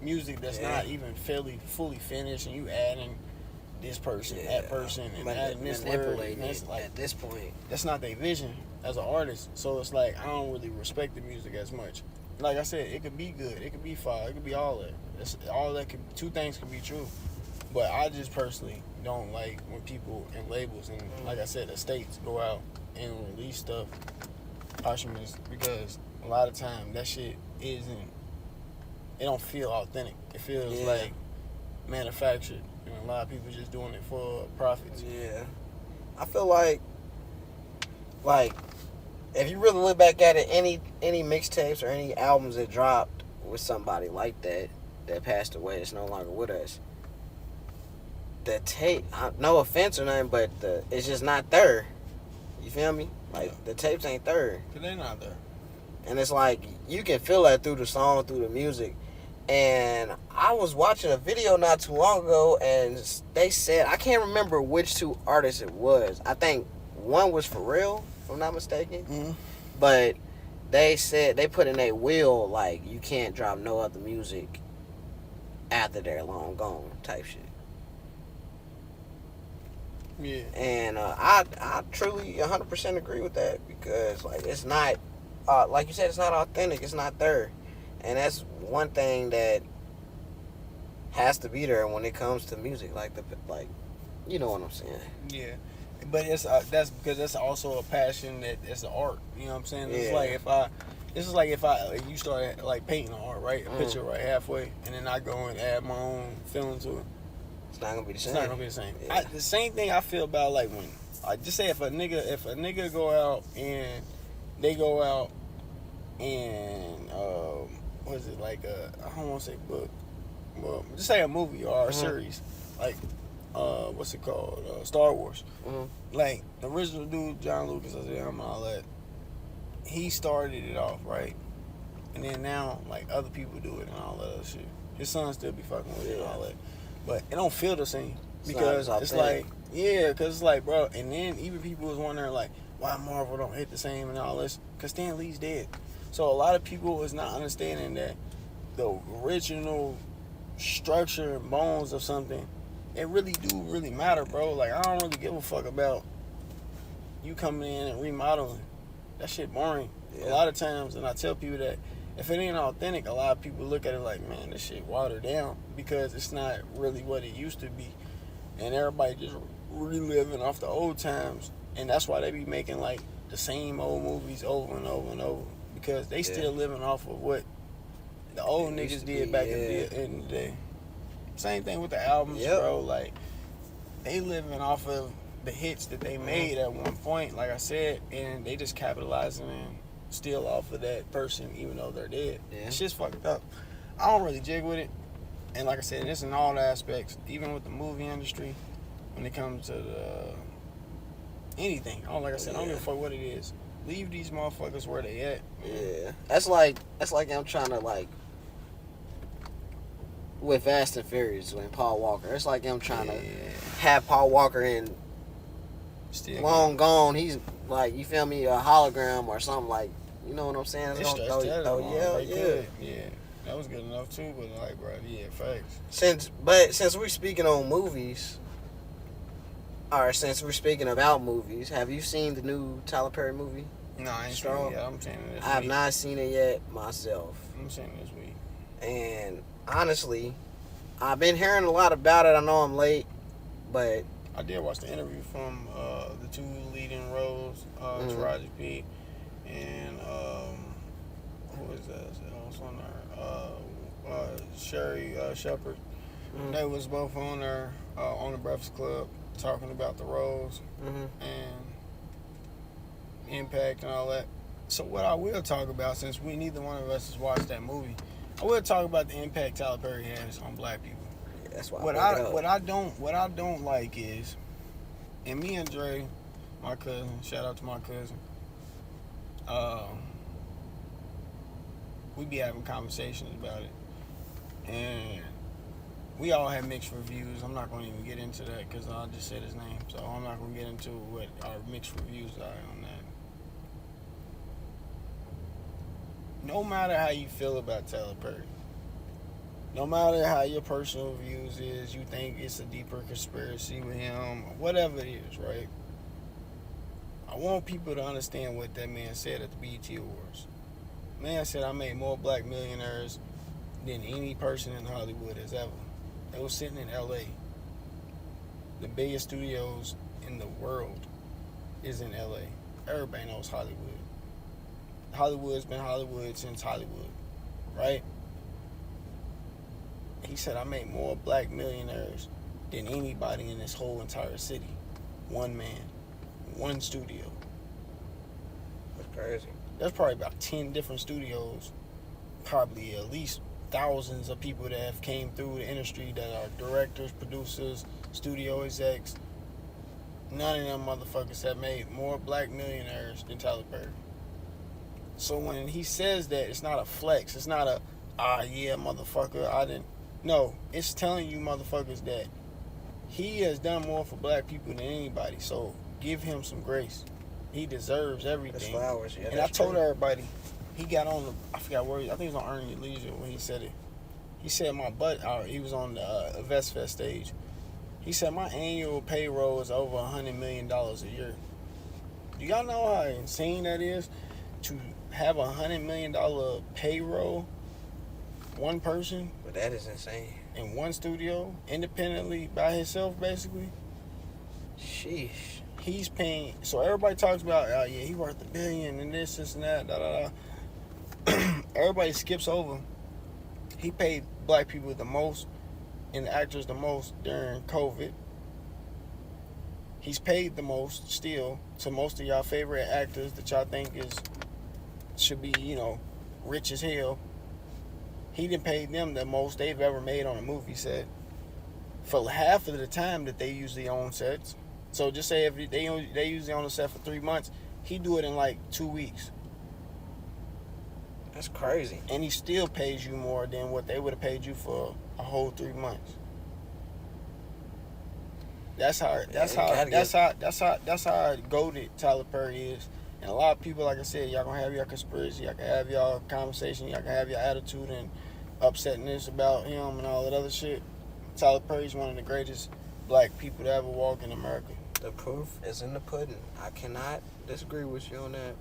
music that's not even fully finished, and you adding this person, that person, and adding this word. And this, like, at this point, that's not their vision as an artist. So it's like I don't really respect the music as much. Like I said, it could be good, it could be fire, it could be all that. Two things can be true. But I just personally don't like when people and labels and, like I said, the states go out and release stuff posthumous, because a lot of time that shit it don't feel authentic. It feels like manufactured, and a lot of people just doing it for profits. Yeah. I feel like if you really look back at it, any mixtapes or any albums that dropped with somebody like that passed away, that's no longer with us, the tape, no offense or nothing, but it's just not there. You feel me? Like the tapes ain't there. Cause they're not there. And it's like you can feel that through the song, through the music. And I was watching a video not too long ago, and they said, I can't remember which two artists it was. I think one was Pharrell, if I'm not mistaken. But they said they put in their will like you can't drop no other music after they're long gone type shit. Yeah. And I truly 100% agree with that because like it's not like you said, it's not authentic, it's not there, and that's one thing that has to be there when it comes to music, like you know what I'm saying. Yeah, but it's that's because that's also a passion that it's an art. You know what I'm saying? It's Yeah. like if you start like painting an art, right? A picture right halfway, and then I go and add my own feeling to it. It's not gonna be the It's same. not gonna be the same. Yeah. The same thing I feel about like when I just say if a nigga go out and they go out and what is it like I don't want to say book, well just say a movie or a series like what's it called Star Wars. Like the original dude John Lucas and all that, he started it off right, and then now like other people do it and all that other shit. His son still be fucking with it and all that, but it don't feel the same because it's like because it's like bro, and then even people was wondering like why Marvel don't hit the same and all this because Stan Lee's dead. So a lot of people is not understanding that the original structure and bones of something, it really do really matter, bro. Like I don't really give a fuck about you coming in and remodeling. That shit boring. Yeah. A lot of times, and I tell people that if it ain't authentic, a lot of people look at it like, man, this shit watered down because it's not really what it used to be, and everybody just reliving off the old times, and that's why they be making like the same old movies over and over and over because they still living off of what the old niggas did back in the day. Same thing with the albums, bro. Like they living off of the hits that they made at one point, like I said, and they just capitalizing and still off of that person, even though they're dead. Yeah. It's just fucked up. I don't really jig with it, and like I said, it's in all the aspects, even with the movie industry, when it comes to anything. Like I said, I don't give a fuck what it is. Leave these motherfuckers where they at. Yeah, that's like I'm trying to like with Fast and Furious and Paul Walker. It's like I'm trying to have Paul Walker in Still long gone. He's like, you feel me, a hologram or something, like, you know what I'm saying? They It's stretched gonna that throw- along. yeah, They yeah. could. Yeah, that was good enough too. But like, bro, yeah, facts. Since we're speaking on movies, or since we're speaking about movies, have you seen the new Tyler Perry movie? No, I ain't seen Strong. it yet. I'm seeing it this I have week. not seen it yet myself. I'm seeing it this week. And honestly, I've been hearing a lot about it. I know I'm late, but I did watch the interview from the two leading roles, Taraji P. and who is that? What's on there? Sherry Shepherd. They was both on there on the Breakfast Club talking about the roles and impact and all that. So what I will talk about, since neither one of us has watched that movie, I will talk about the impact Tyler Perry has on black people. that's why. What I don't like is, and me and Dre, my cousin, shout out to my cousin, we be having conversations about it, and we all have mixed reviews. I'm not going to even get into that because I just said his name, so I'm not going to get into what our mixed reviews are on that. No matter how you feel about Tyler Perry, no matter how your personal views is, you think it's a deeper conspiracy with him, or whatever it is, right? I want people to understand what that man said at the BET Awards. Man said, I made more black millionaires than any person in Hollywood has ever. They was sitting in LA. The biggest studios in the world is in LA. Everybody knows Hollywood. Hollywood's been Hollywood since Hollywood, right? He said, I made more black millionaires than anybody in this whole entire city. One man, one studio. That's crazy. There's probably about 10 different studios, probably at least thousands of people that have came through the industry that are directors, producers, studio execs. None of them motherfuckers have made more black millionaires than Tyler Perry. So when he says that, it's not a flex. It's not a, yeah, motherfucker, I didn't. No, it's telling you motherfuckers that he has done more for black people than anybody. So give him some grace. He deserves everything. That's flowers, yeah. And I told everybody, He got on the, I forgot where, I think it was on Earn Your Leisure when he said it. He said my butt, he was on the InvestFest stage. He said my annual payroll is over $100 million a year. Do y'all know how insane that is? To have $100 million payroll, one person. But that is insane. In one studio, independently by himself, basically. Sheesh. He's paying, so everybody talks about, oh yeah, he worth $1 billion and this and that, da da da. Everybody skips over. He paid black people the most and the actors the most during COVID. He's paid the most still to most of y'all favorite actors that y'all think should be, rich as hell. He didn't pay them the most they've ever made on a movie set for half of the time that they usually own sets. So just say if they usually on the set for 3 months, he do it in like 2 weeks. That's crazy. And he still pays you more than what they would have paid you for a whole 3 months. That's how goated Tyler Perry is. And a lot of people, like I said, y'all gonna have your conspiracy, y'all can have y'all conversation, y'all can have your attitude and upsetness about him and all that other shit. Tyler Perry's one of the greatest black people to ever walk in America. The proof is in the pudding. I cannot disagree with you on that.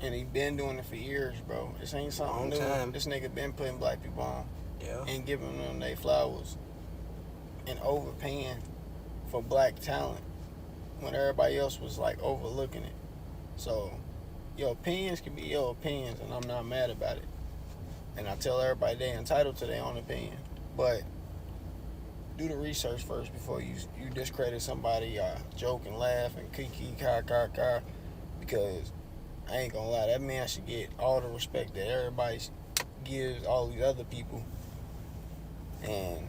And he been doing it for years, bro. This ain't something new. Time. This nigga been putting black people on. Yeah. And giving them their flowers. And overpaying for black talent when everybody else was like overlooking it. So your opinions can be your opinions, and I'm not mad about it. And I tell everybody they're entitled to their own opinion. But do the research first before you discredit somebody, joke and laugh and kiki ka, because I ain't gonna lie, that man should get all the respect that everybody gives all these other people. And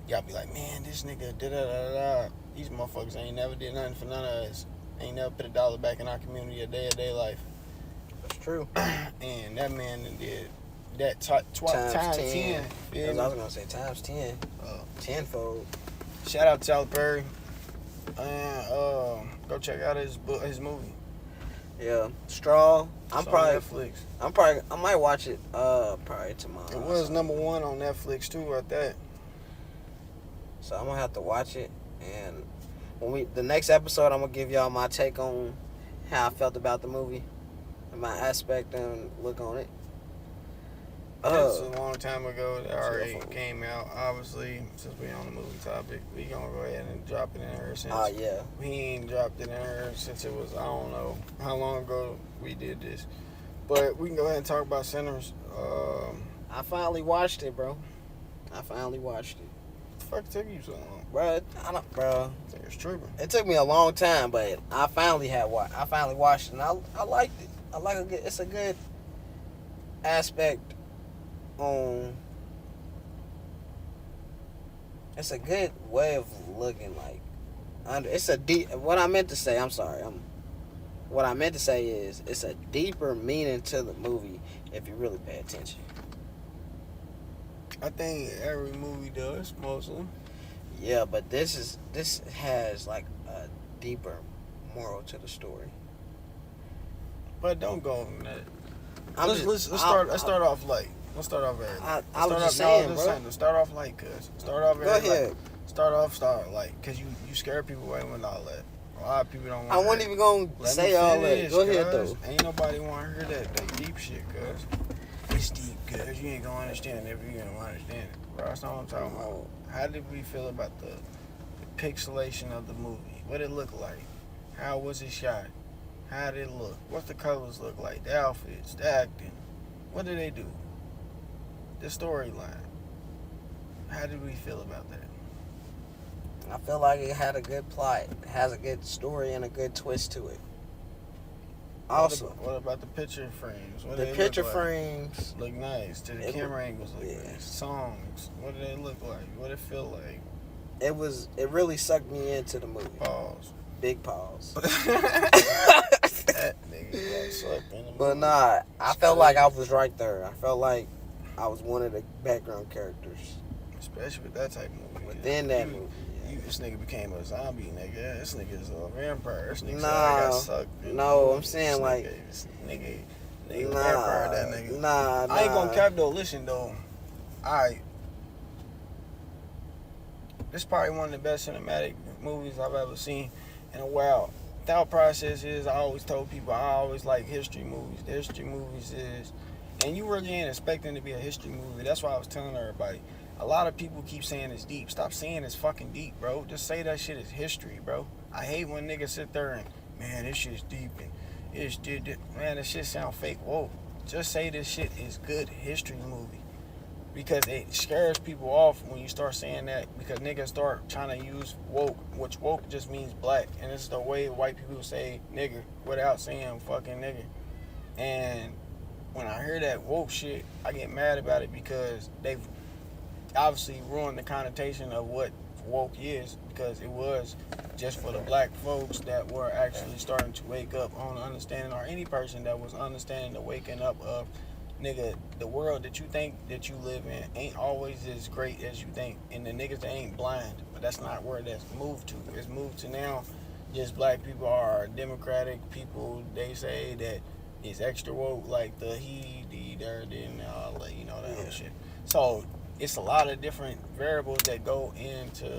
y'all be like, man, this nigga da-da-da-da-da. These motherfuckers ain't never did nothing for none of us. Ain't never put $1 back in our community a day of their life. That's true. And that man did that times 10. I was gonna say times 10. Tenfold. Shout out to Tyler Perry. And go check out his movie. Yeah, Straw. It's on Netflix. I might watch it probably tomorrow. It was #1 on Netflix too at that. So I'm gonna have to watch it, and the next episode, I'm gonna give y'all my take on how I felt about the movie and my aspect and look on it. It's a long time ago. That already came out. Obviously, since we on the movie topic, we gonna go ahead and drop it in there. Since yeah, we ain't dropped it in there since it was, I don't know how long ago we did this, but we can go ahead and talk about Sinners. I finally watched it, bro. I finally watched it. The fuck took you so long, bro? I think it's tripping. It took me a long time, but I finally watched it, and I liked it. It's a good aspect on. It's a good way of looking like under. It's a deep. What I meant to say. I'm sorry. What I meant to say is it's a deeper meaning to the movie if you really pay attention. I think every movie does, mostly. Yeah, but this has like a deeper moral to the story. But don't go on that. Let's start off light. Let's start off light. Start off light, cuz. Start off Go ahead. Start light, cuz you scare people away with all that. A lot of people don't want I wasn't even going to say all that. Go ahead, though. Ain't nobody want to hear that deep shit, cuz. It's deep, cuz. You ain't going to understand it if you don't understand it. Bro, that's not what I'm talking about. How did we feel about the pixelation of the movie? What it look like? How was it shot? How did it look? What the colors look like? The outfits, the acting. What did they do? The storyline. How did we feel about that? I feel like it had a good plot. It has a good story and a good twist to it. Also, what about the picture frames? What the picture frames look nice. Did the camera angles look nice? Songs. What did they look like? What did it feel like? It really sucked me into the movie. Pause. Big pause. That nigga got sucked in the movie. But nah, I felt like I was right there. I felt like I was one of the background characters. Especially with that type of movie. Within that movie. This nigga became a zombie, nigga. This nigga's a vampire. This nigga got sucked. No, I'm saying like this nigga Nigga vampire that nigga. Nah. I ain't gonna cap though. Listen though. Alright. This is probably one of the best cinematic movies I've ever seen in a while. Thought process is, I always told people I always like history movies. The history movies is, and you really ain't expecting to be a history movie. That's why I was telling everybody. A lot of people keep saying it's deep. Stop saying it's fucking deep, bro. Just say that shit is history, bro. I hate when niggas sit there and, man, this shit's deep and it's man, this shit sound fake. Whoa. Just say this shit is good history movie. Because it scares people off when you start saying that, because niggas start trying to use woke, which woke just means black, and it's the way white people say nigger without saying fucking nigger. And when I hear that woke shit, I get mad about it, because they've obviously ruined the connotation of what woke is, because it was just for the black folks that were actually starting to wake up on understanding, or any person that was understanding the waking up of, nigga, the world that you think that you live in ain't always as great as you think, and the niggas that ain't blind, but that's not where that's moved to. It's moved to now just black people are democratic people. They say that it's extra woke, like the he, the there, and all that, you know, that whole shit. So it's a lot of different variables that go into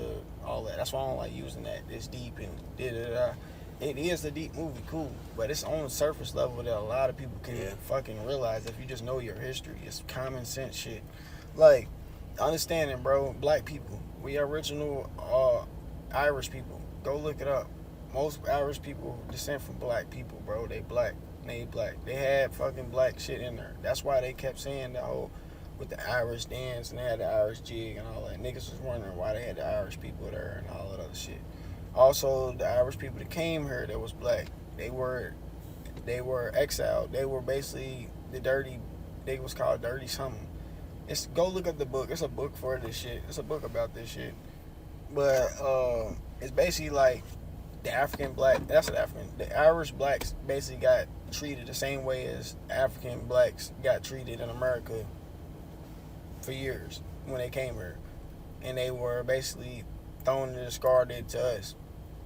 all that. That's why I don't like using that. It's deep and da-da-da. It is a deep movie, cool, but it's on the surface level that a lot of people can fucking realize if you just know your history. It's common sense shit. Like, understanding, bro, black people, we original Irish people. Go look it up. Most Irish people descend from black people, bro. They black. They had fucking black shit in there. That's why they kept saying the whole, with the Irish dance, and they had the Irish jig and all that. Niggas was wondering why they had the Irish people there and all that other shit. Also, the Irish people that came here that was black, they were exiled. They were basically the dirty, they was called dirty something. Go look up the book. It's a book for this shit. It's a book about this shit. But it's basically like the Irish blacks basically got treated the same way as African blacks got treated in America for years when they came here. And they were basically thrown and discarded to us.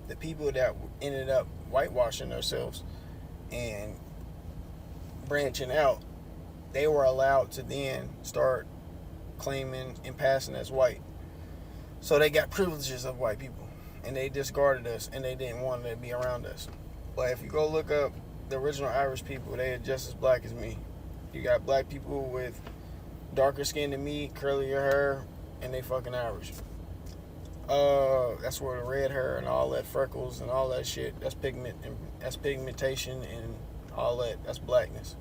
The people that ended up whitewashing themselves and branching out, they were allowed to then start claiming and passing as white. So they got privileges of white people, and they discarded us, and they didn't want to be around us. But if you go look up the original Irish people, they are just as black as me. You got black people with darker skin than me, curlier hair, and they fucking Irish. That's where the red hair and all that freckles and all that shit, that's pigmentation and all that, that's blackness.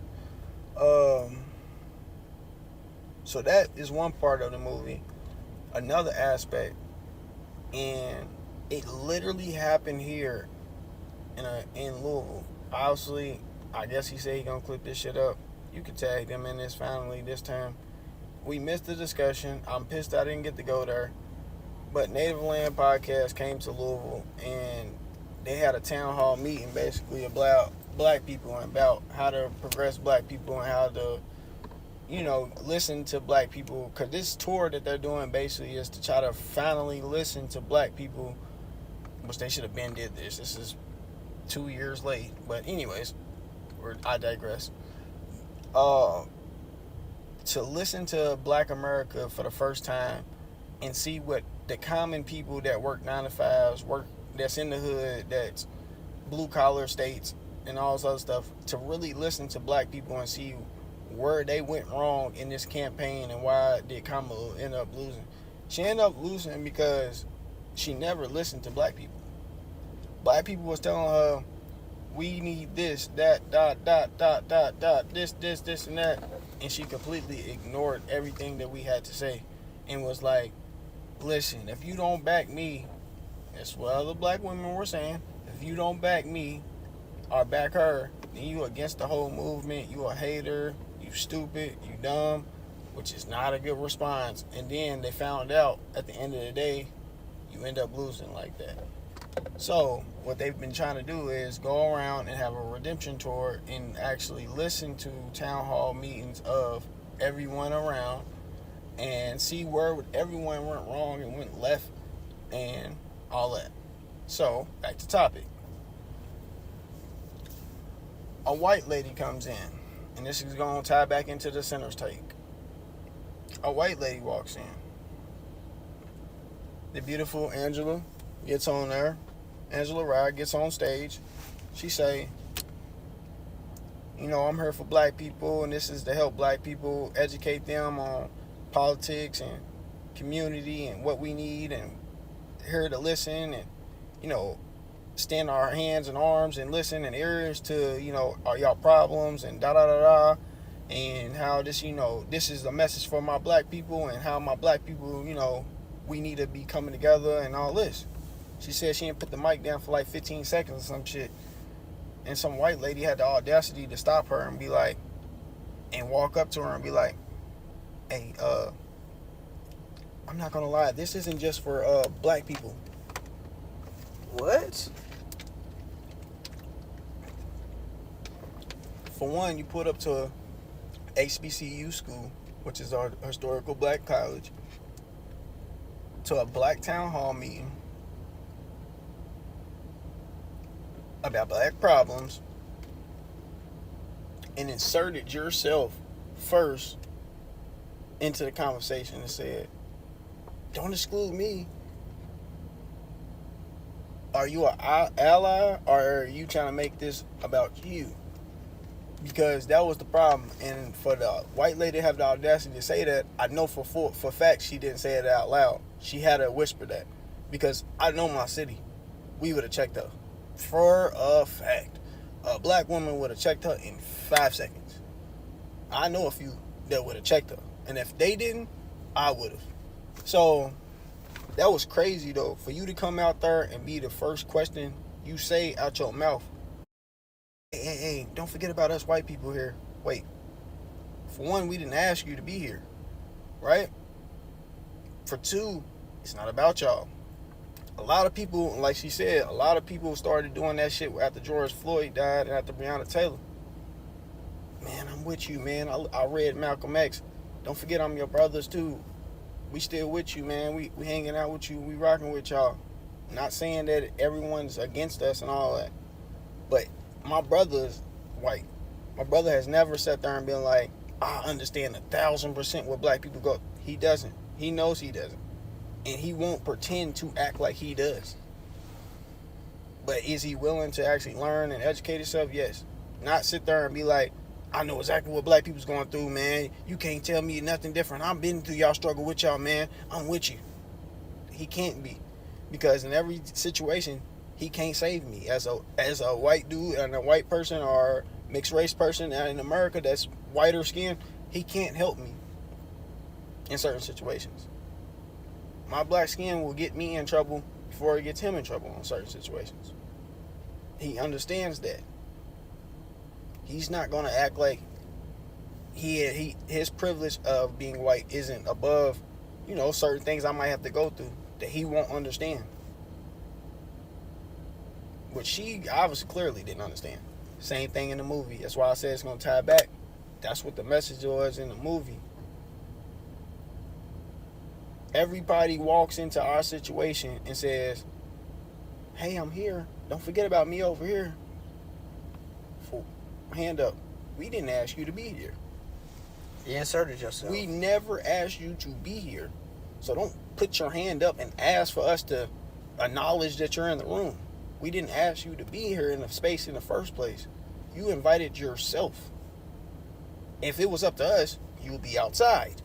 So that is one part of the movie. Another aspect, and it literally happened here in Louisville. Obviously, I guess he said he gonna clip this shit up. You can tag them in this finally this time. We missed the discussion. I'm pissed I didn't get to go there. But Native Land Podcast came to Louisville, and they had a town hall meeting basically about black people and about how to progress black people and how to, you know, listen to black people. Because this tour that they're doing basically is to try to finally listen to black people, which they should have been did this. This is 2 years late. But anyways, I digress. To listen to Black America for the first time and see what the common people that work 9 to 5s, that's in the hood, that's blue collar states and all this other stuff, to really listen to black people and see where they went wrong in this campaign and why did Kamala end up losing. She ended up losing because she never listened to black people. Black people was telling her, we need this, that, this, and that. And she completely ignored everything that we had to say and was like, listen, if you don't back me, that's what other black women were saying, if you don't back me or back her, then you against the whole movement, you a hater, you stupid, you dumb, which is not a good response. And then they found out at the end of the day, you end up losing like that. So what they've been trying to do is go around and have a redemption tour and actually listen to town hall meetings of everyone around and see where everyone went wrong and went left and all that. So back to topic. A white lady comes in and this is going to tie back into the center's take. A white lady walks in. The beautiful Angela gets on there. Angela Rye gets on stage. She say, you know, I'm here for black people, and this is to help black people, educate them on politics and community and what we need, and here to listen and, you know, stand our hands and arms and listen and ears to, you know, y'all problems and da-da-da-da, and how this, you know, this is a message for my black people and how my black people, you know, we need to be coming together and all this. She said she didn't put the mic down for like 15 seconds or some shit. And some white lady had the audacity to stop her and be like, and walk up to her and be like, hey, I'm not gonna lie, this isn't just for black people. What? For one, you put up to HBCU school, which is our historical black college, to a black town hall meeting about black problems, and inserted yourself first into the conversation and said, don't exclude me. Are you an ally, or are you trying to make this about you? Because that was the problem. And for the white lady to have the audacity to say that, I know for fact she didn't say it out loud. She had to whisper that. Because I know my city. We would have checked her. For a fact. A black woman would have checked her in 5 seconds. I know a few that would have checked her. And if they didn't, I would have. So that was crazy though. For you to come out there and be the first question you say out your mouth. Hey, don't forget about us white people here. Wait. For one, we didn't ask you to be here. Right? For two, it's not about y'all. A lot of people, like she said, a lot of people started doing that shit after George Floyd died and after Breonna Taylor. Man, I'm with you, man. I read Malcolm X. Don't forget I'm your brothers too. We still with you, man. We hanging out with you. We rocking with y'all. Not saying that everyone's against us and all that. But my brother's white. My brother has never sat there and been like, I understand 1,000% what black people go. He doesn't. He knows he doesn't. And he won't pretend to act like he does. But is he willing to actually learn and educate himself? Yes. Not sit there and be like, I know exactly what black people's going through, man. You can't tell me nothing different. I've been through y'all struggle with y'all, man. I'm with you. He can't be. Because in every situation, he can't save me. As a white dude and a white person or mixed race person in America that's whiter skin, he can't help me in certain situations. My black skin will get me in trouble before it gets him in trouble in certain situations. He understands that. He's not going to act like his privilege of being white isn't above, you know, certain things I might have to go through that he won't understand. Which she obviously clearly didn't understand. Same thing in the movie. That's why I said it's going to tie back. That's what the message was in the movie. Everybody walks into our situation and says, hey, I'm here. Don't forget about me over here. Hand up. We didn't ask you to be here. You inserted yourself. We never asked you to be here. So don't put your hand up and ask for us to acknowledge that you're in the room. We didn't ask you to be here in the space in the first place. You invited yourself. If it was up to us, you would be outside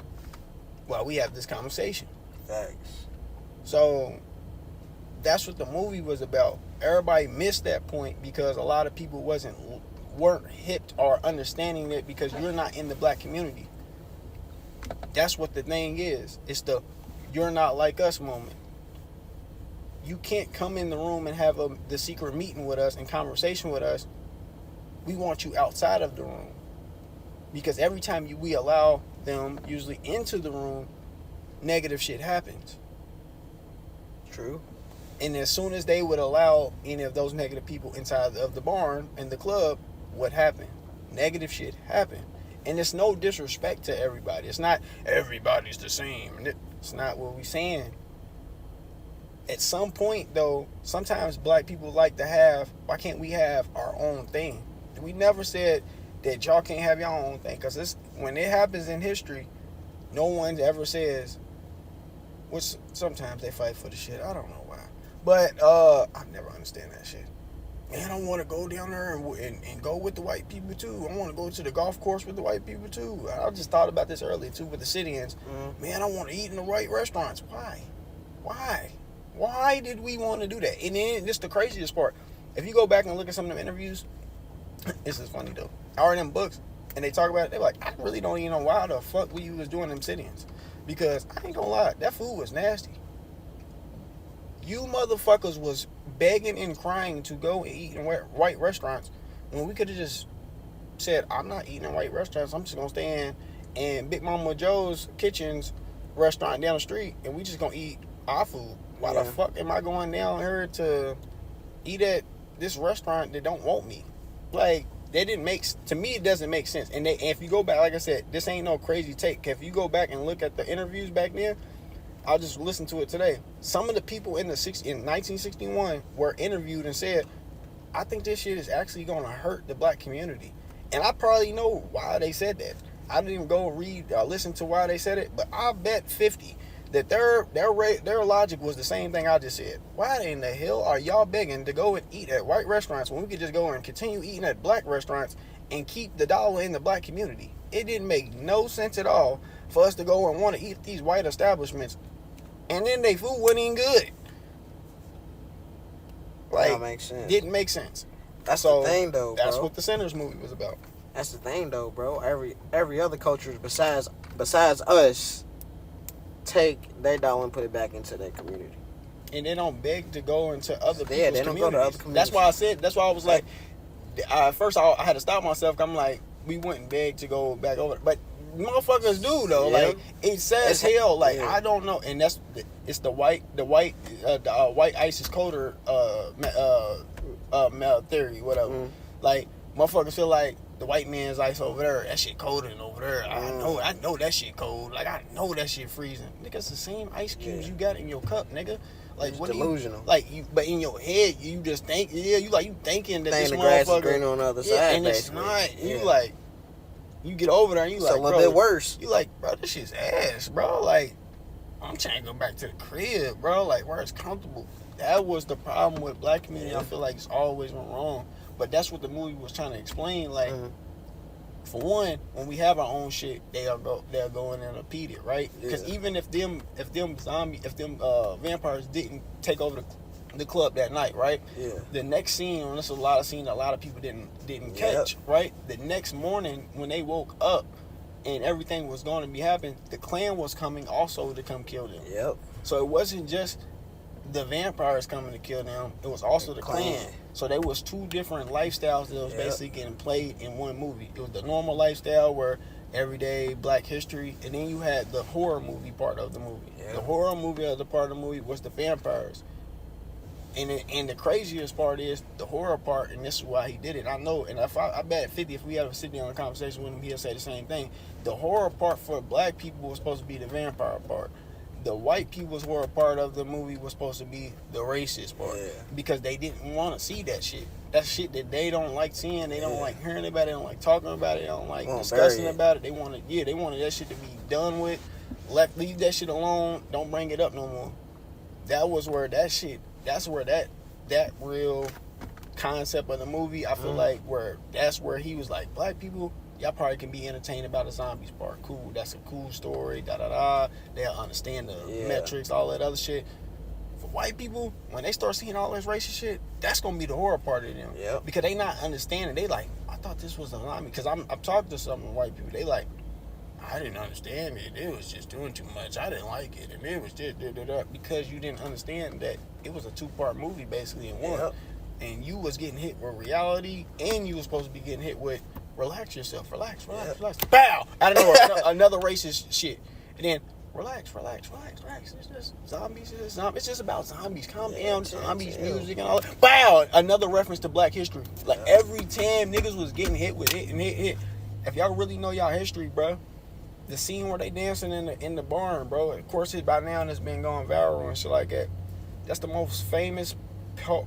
while we have this conversation. Thanks. So that's what the movie was about. Everybody missed that point because a lot of people weren't hip or understanding it because you're not in the black community. That's what the thing is. It's the you're not like us moment. You can't come in the room and have the secret meeting with us and conversation with us. We want you outside of the room. Because every time we allow them usually into the room, negative shit happens. True. And as soon as they would allow any of those negative people inside of the barn and the club, what happened? Negative shit happened. And it's no disrespect to everybody. It's not everybody's the same. It's not what we're saying. At some point, though, sometimes black people like to have, why can't we have our own thing? We never said, that y'all can't have your own thing. Because when it happens in history, no one ever says, which sometimes they fight for the shit. I don't know why. But I never understand that shit. Man, I want to go down there and go with the white people too. I want to go to the golf course with the white people too. I just thought about this earlier too with the sit-ins. Man, I want to eat in the right restaurants. Why did we want to do that? And then this the craziest part. If you go back and look at some of them interviews, this is funny though. I read them books and they talk about it. They're like, I really don't even know why the fuck we was doing them sit-ins. Because I ain't gonna lie, that food was nasty. You motherfuckers was begging and crying to go and eat in white restaurants when we could have just said, I'm not eating in white restaurants. I'm just going to stay in Big Mama Joe's Kitchen's restaurant down the street and we just going to eat our food. Why the fuck am I going down here to eat at this restaurant that don't want me? Like, to me, it doesn't make sense. And if you go back, like I said, this ain't no crazy take. If you go back and look at the interviews back then, I'll just listen to it today. Some of the people in 1961 were interviewed and said, I think this shit is actually going to hurt the black community. And I probably know why they said that. I didn't even go read or listen to why they said it, but I bet 50 that their logic was the same thing I just said. Why in the hell are y'all begging to go and eat at white restaurants when we could just go and continue eating at black restaurants and keep the dollar in the black community? It didn't make no sense at all for us to go and want to eat at these white establishments and then they food wasn't even good. Like, that makes sense. Didn't make sense. That's the thing, though, bro. That's what the Sinners movie was about. That's the thing, though, bro. Every other culture besides us take their dollar and put it back into their community. And they don't beg to go into other people's they don't go to other communities. That's why I said. That's why I was like, at first I had to stop myself. I'm like, we wouldn't beg to go back over, but motherfuckers do though. Yeah. Like it says hell. Like I don't know, and it's the white ice is colder theory, whatever. Like motherfuckers feel like the white man's ice over there, that shit colder than over there. I know that shit cold. Like I know that shit freezing. Nigga, it's the same ice cubes you got in your cup, nigga. Like it's what delusional. But in your head you just think, you thinking that this the grass motherfucker is green on the other side, and basically. It's not. You like. You get over there and you it's like, a little bit worse. You like, bro, this shit's ass, bro. Like, I'm trying to go back to the crib, bro. Like, where it's comfortable. That was the problem with black community. I feel like it's always went wrong. But that's what the movie was trying to explain. Like, for one, when we have our own shit, they'll go in and repeat it, right? Because even if them vampires didn't take over the club that night, right? Yeah. The next scene, and there's a lot of scenes a lot of people didn't catch, right? The next morning when they woke up and everything was going to be happening, the Klan was coming also to come kill them. Yep. So it wasn't just the vampires coming to kill them, it was also the Klan. So there was two different lifestyles that was basically getting played in one movie. It was the normal lifestyle where everyday black history, and then you had the horror movie part of the movie. The horror movie of the part of the movie was the vampires. And the craziest part is the horror part, and this is why he did it. I know, and I bet 50, if we had a sit down conversation with him, he'll say the same thing. The horror part for black people was supposed to be the vampire part. The white people's horror part of the movie was supposed to be the racist part. Because they didn't want to see that shit. That shit that they don't like seeing, they don't like hearing about it, they don't like talking about it, they don't like discussing about it. They wanted that shit to be done with. Leave that shit alone. Don't bring it up no more. That's where that real concept of the movie, I feel like that's where he was like, black people, y'all probably can be entertained about the zombies part. Cool, that's a cool story, they'll understand the metrics, all that other shit. For white people, when they start seeing all this racist shit, that's gonna be the horror part of them. Because they not understanding. They like, I thought this was a zombie. Because I'm talking to some white people, they like, I didn't understand it. It was just doing too much. I didn't like it. And it was just because you didn't understand that it was a two-part movie basically in one. And you was getting hit with reality, and you was supposed to be getting hit with relax yourself. Relax. Bow! Out of nowhere, another racist shit. And then relax. It's just zombies. It's just about zombies. Calm down. Zombies, music, and all that. Bow! Another reference to black history. Like every time niggas was getting hit with it and hit. If y'all really know y'all history, bro, the scene where they dancing in the barn, bro. Of course, by now it's been going viral and shit like that. That's the most famous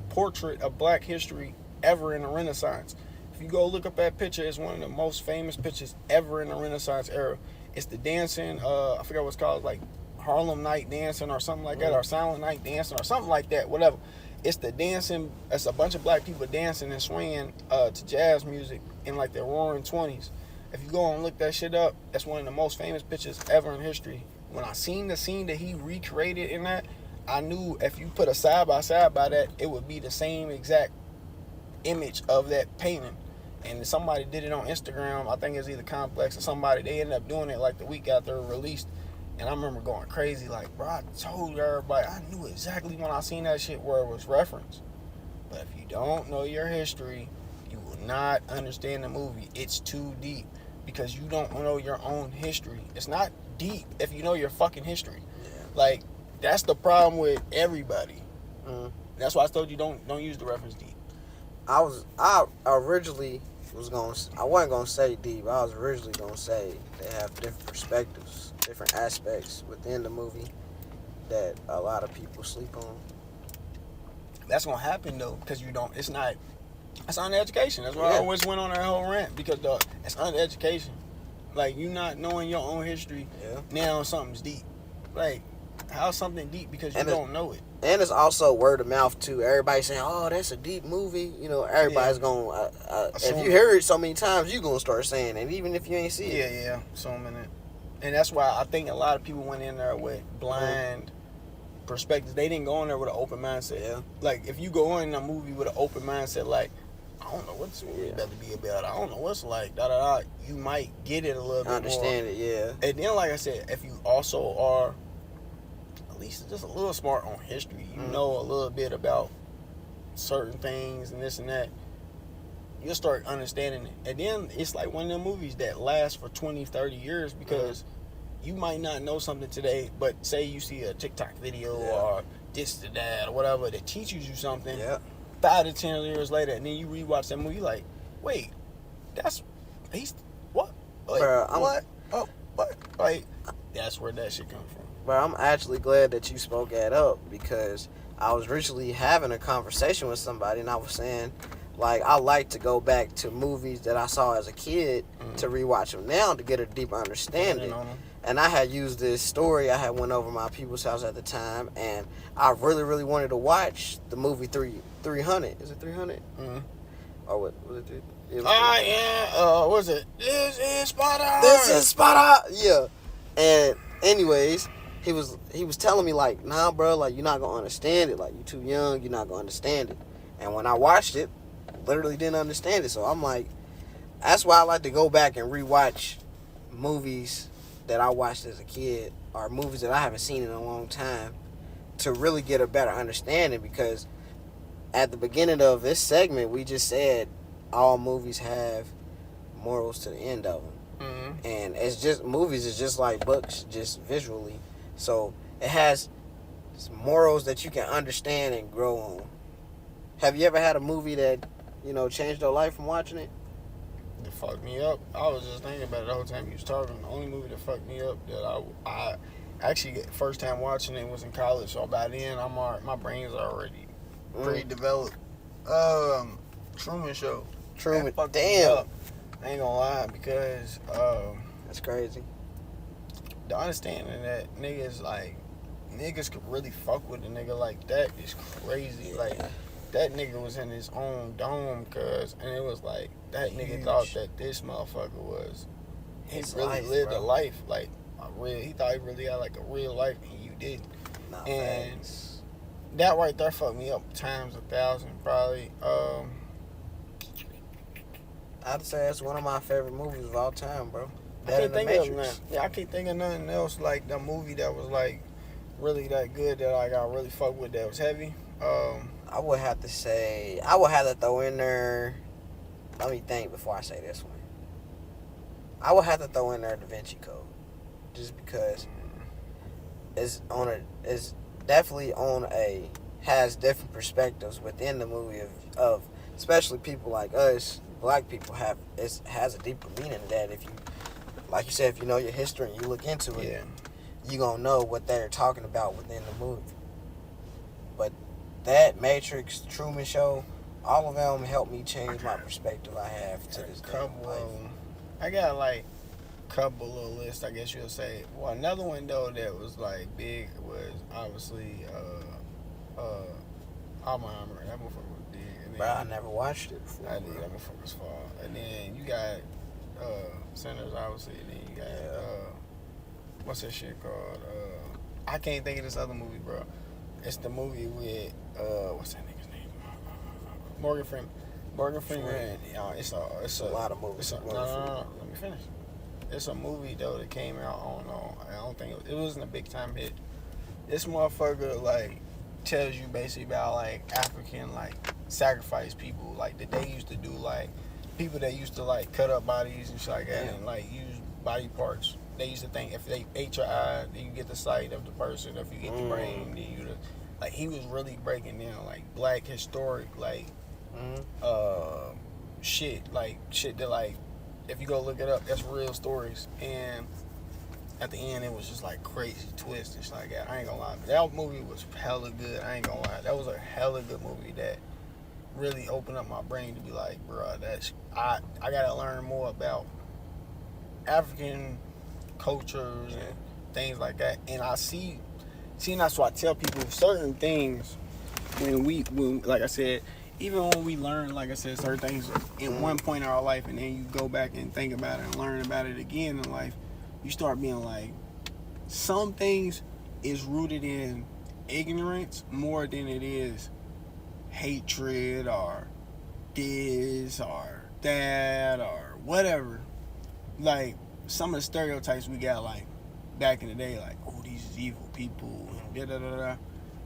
portrait of black history ever in the Renaissance. If you go look up that picture, it's one of the most famous pictures ever in the Renaissance era. It's the dancing, I forget what it's called, like Harlem Night Dancing or something like that, or Silent Night Dancing or something like that, whatever. It's the dancing, it's a bunch of black people dancing and swinging to jazz music in like the roaring 20s. If you go and look that shit up, that's one of the most famous pictures ever in history. When I seen the scene that he recreated in that, I knew if you put a side by side by that, it would be the same exact image of that painting. And somebody did it on Instagram. I think it's either Complex or somebody. They ended up doing it like the week after it released. And I remember going crazy, like, bro, I told everybody, I knew exactly when I seen that shit where it was referenced. But if you don't know your history, you will not understand the movie. It's too deep because you don't know your own history. It's not deep if you know your fucking history. Yeah. Like, that's the problem with everybody. That's why I told you don't use the reference deep. I originally I wasn't gonna say deep. I was originally gonna say they have different perspectives, different aspects within the movie that a lot of people sleep on. That's gonna happen though, because you don't. It's uneducation. That's why I always went on that whole rant, because it's uneducation. Like, you not knowing your own history. Yeah. Now something's deep. Like, how's something deep because you don't know it? And it's also word of mouth too. Everybody saying, "Oh, that's a deep movie." You know, everybody's gonna. If you hear it so many times, you gonna start saying it, even if you ain't see it. Yeah. So many. And that's why I think a lot of people went in there with blind perspectives. They didn't go in there with an open mindset. Yeah. Like, if you go in a movie with an open mindset, like, I don't know what this movie better be about. I don't know what's like. You might get it a little bit Understand more. it, yeah. And then, like I said, if you also are at least just a little smart on history, you know a little bit about certain things and this and that, you'll start understanding it. And then it's like one of them movies that lasts for 20, 30 years because you might not know something today, but say you see a TikTok video or this or that or whatever that teaches you something. Yeah. 5 to 10 years later, and then you rewatch that movie, like, wait, he's what? Like, Bruh, what? Oh, what? Like, that's where that shit come from. But I'm actually glad that you spoke that up, because I was recently having a conversation with somebody, and I was saying, like, I like to go back to movies that I saw as a kid to rewatch them now to get a deeper understanding. And I had used this story. I had went over my people's house at the time, and I really, really wanted to watch the movie 300. Is it 300? Or what was it? What was it? This is Sparta. This is Sparta. Yeah. And anyways, he was telling me, like, nah, bro, like, you're not gonna understand it. Like, you're too young. You're not gonna understand it. And when I watched it, literally didn't understand it. So I'm like, that's why I like to go back and rewatch movies that I watched as a kid, or movies that I haven't seen in a long time, to really get a better understanding. Because at the beginning of this segment, we just said all movies have morals to the end of them. And it's just, movies is just like books, just visually. So it has morals that you can understand and grow on. Have you ever had a movie that, you know, changed your life from watching it? That fucked me up. I was just thinking about it the whole time you was talking. The only movie that fucked me up that I actually, first time watching it was in college. So by then, my brain's already pretty developed. Truman Show. Truman. Damn. I ain't gonna lie, because that's crazy. The understanding that niggas could really fuck with a nigga like that is crazy. Like, that nigga was in his own dome, and it was like, that nigga thought that this motherfucker was, he really lived a life. Like, he thought he really had like a real life, and you didn't. And that right there fucked me up times 1,000, probably. I'd say it's one of my favorite movies of all time, bro. I can't think of nothing. Yeah, I can't think of nothing else like the movie that was like really that good that I got really fucked with that was heavy. I would have to throw in there. Let me think before I say this one. I would have to throw in there Da Vinci Code, just because it's definitely has different perspectives within the movie of especially people like us, black people, has a deeper meaning to that. If you, like you said, if you know your history and you look into it, you gonna know what they're talking about within the movie. But that Matrix, Truman Show, all of them helped me change my perspective I have to this day. I got like couple little lists, I guess you'll say. Well, another one though that was like big was obviously Oppenheimer. That motherfucker was big. And then, Bro, I never watched it before. I did. That motherfucker was fall. And then you got Sinners, obviously. And then you got what's that shit called? I can't think of this other movie, bro. It's the movie with what's that nigga's name? Morgan Freeman. Morgan Freeman. It's a lot of movies. No, let me finish. It's a movie though that came out. I don't think it wasn't a big time hit. This motherfucker like tells you basically about like African like sacrifice people like that they used to do, like people that used to like cut up bodies and shit like that and like use body parts. They used to think if they ate your eye, then you get the sight of the person. If you get the brain, then you like he was really breaking down like black historic like shit that like if you go look it up, that's real stories. And at the end, it was just like crazy twist. It's like I ain't gonna lie, that movie was hella good. I ain't gonna lie, that was a hella good movie that really opened up my brain to be like, bro, I gotta learn more about African cultures and things like that. And I see that's why I tell people certain things when like I said, even when we learn, like I said, certain things in one point in our life, and then you go back and think about it and learn about it again in life, you start being like, some things is rooted in ignorance more than it is hatred or this or that or whatever. Like some of the stereotypes we got like back in the day, like, oh, these is evil people, da da da da.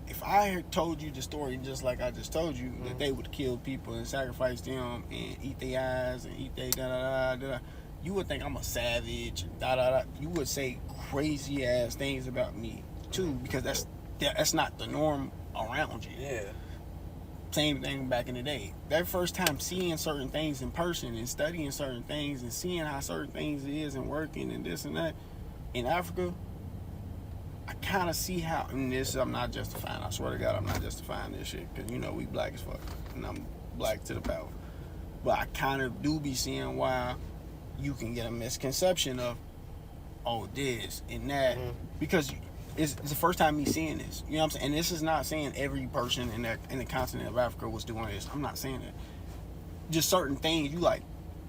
If I had told you the story just like I just told you, that they would kill people and sacrifice them and eat their eyes and eat their da da da da, you would think I'm a savage and da da da. You would say crazy ass things about me too, because that's not the norm around you. Yeah. Same thing back in the day. That first time seeing certain things in person and studying certain things and seeing how certain things is and working and this and that in Africa, I kind of see how, and this I'm not justifying, I swear to God I'm not justifying this shit, because you know we black as fuck and I'm black to the power, but I kind of do be seeing why you can get a misconception of, oh, this and that, because it's the first time me seeing this, you know what I'm saying? And this is not saying every person in the continent of Africa was doing this. I'm not saying that. Just certain things you like,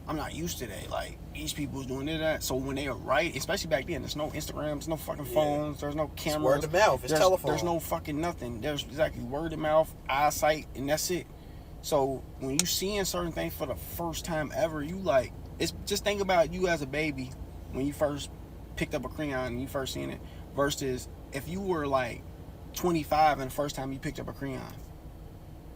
I'm not used to that. Like, these people was doing that. So when they write, especially back then, there's no Instagram, there's no fucking phones, there's no cameras. It's word of mouth, it's telephone. There's no fucking nothing. There's exactly word of mouth, eyesight, and that's it. So when you seeing certain things for the first time ever, you like, it's just think about you as a baby when you first picked up a crayon and you first seen it, versus if you were like 25 and the first time you picked up a crayon.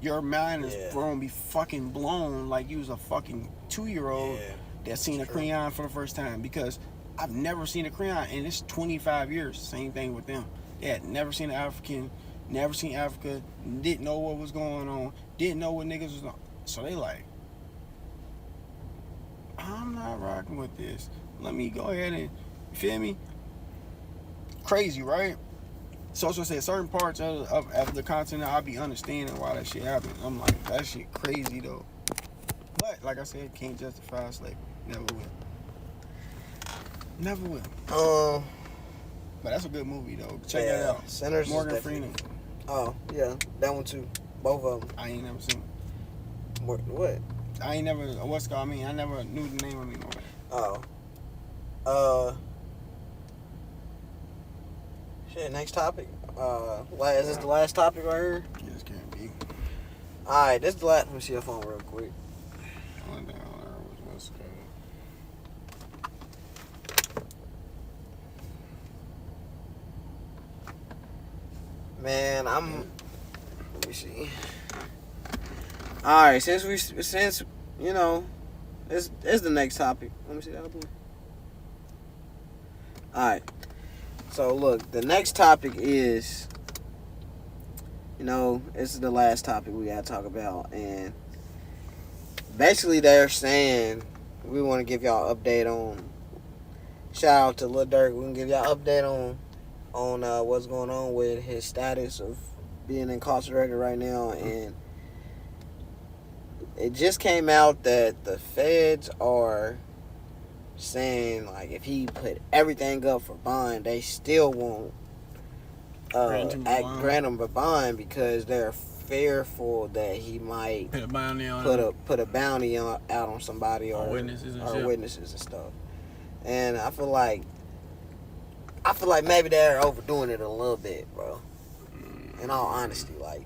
Your mind is going to be fucking blown like you was a fucking 2-year-old that seen a crayon for the first time, because I've never seen a crayon and it's 25 years. Same thing with them. They had never seen an African, never seen Africa, didn't know what was going on, didn't know what niggas was on. So they like, I'm not rocking with this. Let me go ahead and, you feel me? Crazy, right? So I said certain parts of the continent, I'll be understanding why that shit happened. I'm like, that shit crazy though. But like I said, can't justify slavery. Never will. Never will. But that's a good movie though. Check that out. Sinners, Morgan Freeman. Oh yeah, that one too. Both of them. I ain't never seen it. What? I ain't never. What's it called? I mean, I never knew the name of it. Oh. Shit, next topic. Is this the last topic right here? Yes, can't be. Alright, this is the last. Let me see your phone real quick. What's Man, let me see. Alright, since you know, it's the next topic. Let me see that one. Alright. So look, the next topic is, you know, this is the last topic we gotta talk about, and basically they're saying we want to give y'all an update on. Shout out to Lil Durk. We can give y'all an update on what's going on with his status of being incarcerated right now, and it just came out that the feds are saying, like, if he put everything up for bond, they still won't grant him a bond because they're fearful that he might put a bounty on put a bounty out on somebody or witnesses and stuff. And I feel like maybe they're overdoing it a little bit, bro. In all honesty, like,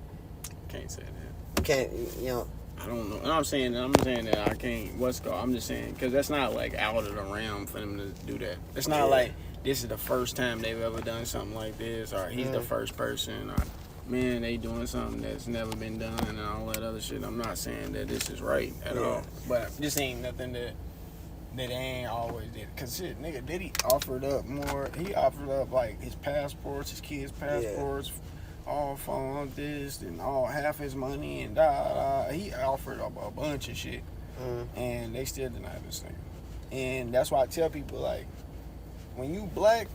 can't say that. Can't, you know. I don't know. I'm saying that I can't. I'm just saying because that's not like out of the realm for them to do that. It's not like this is the first time they've ever done something like this, or he's the first person, or man, they doing something that's never been done and all that other shit. I'm not saying that this is right at all, but this ain't nothing that they ain't always did. Cause shit, nigga, Diddy offered up more. He offered up like his passports, his kids' passports. All phone this and all half his money and he offered up a bunch of shit, and they still denied this thing. And that's why I tell people, like, when you black,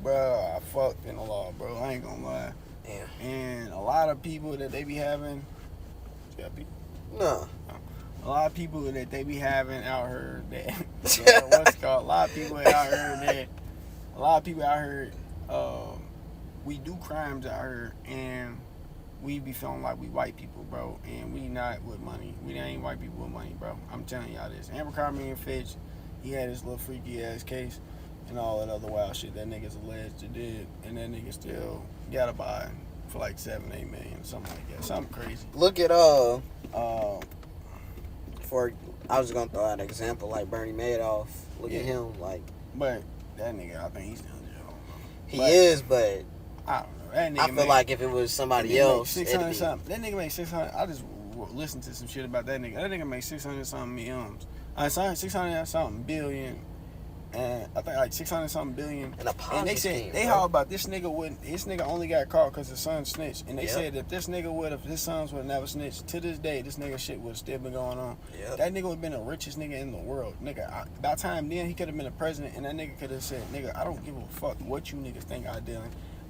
bro, I fucked in the law, bro. I ain't gonna lie. Yeah. And a lot of people that they be having, a lot of people that they be having out here that a lot of people out here we do crimes out here and we be feeling like we white people, bro, and we not with money. We ain't white people with money, bro. I'm telling y'all this. Abercrombie and Fitch, he had this little freaky ass case and all that other wild shit that niggas alleged to did, and that nigga still got a buy for like 7-8 million, something like that, something crazy. Look at for I was gonna throw out an example like Bernie Madoff. Look at him, like. But that nigga, I think he's still in jail. He is, but I don't know. That nigga I feel like if it was somebody else, 600 something. That nigga made 600. I just listened to some shit about that nigga. That nigga made 600 something millions. 600 something billion. And I think like 600 something billion. And they said they how about this nigga wouldn't. This nigga only got caught because his son snitched. And they said that this nigga would have, his sons would have never snitched. To this day, this nigga shit would have still been going on. Yep. That nigga would have been the richest nigga in the world. Nigga, by the time then he could have been a president, and that nigga could have said, nigga, I don't give a fuck what you niggas think I did.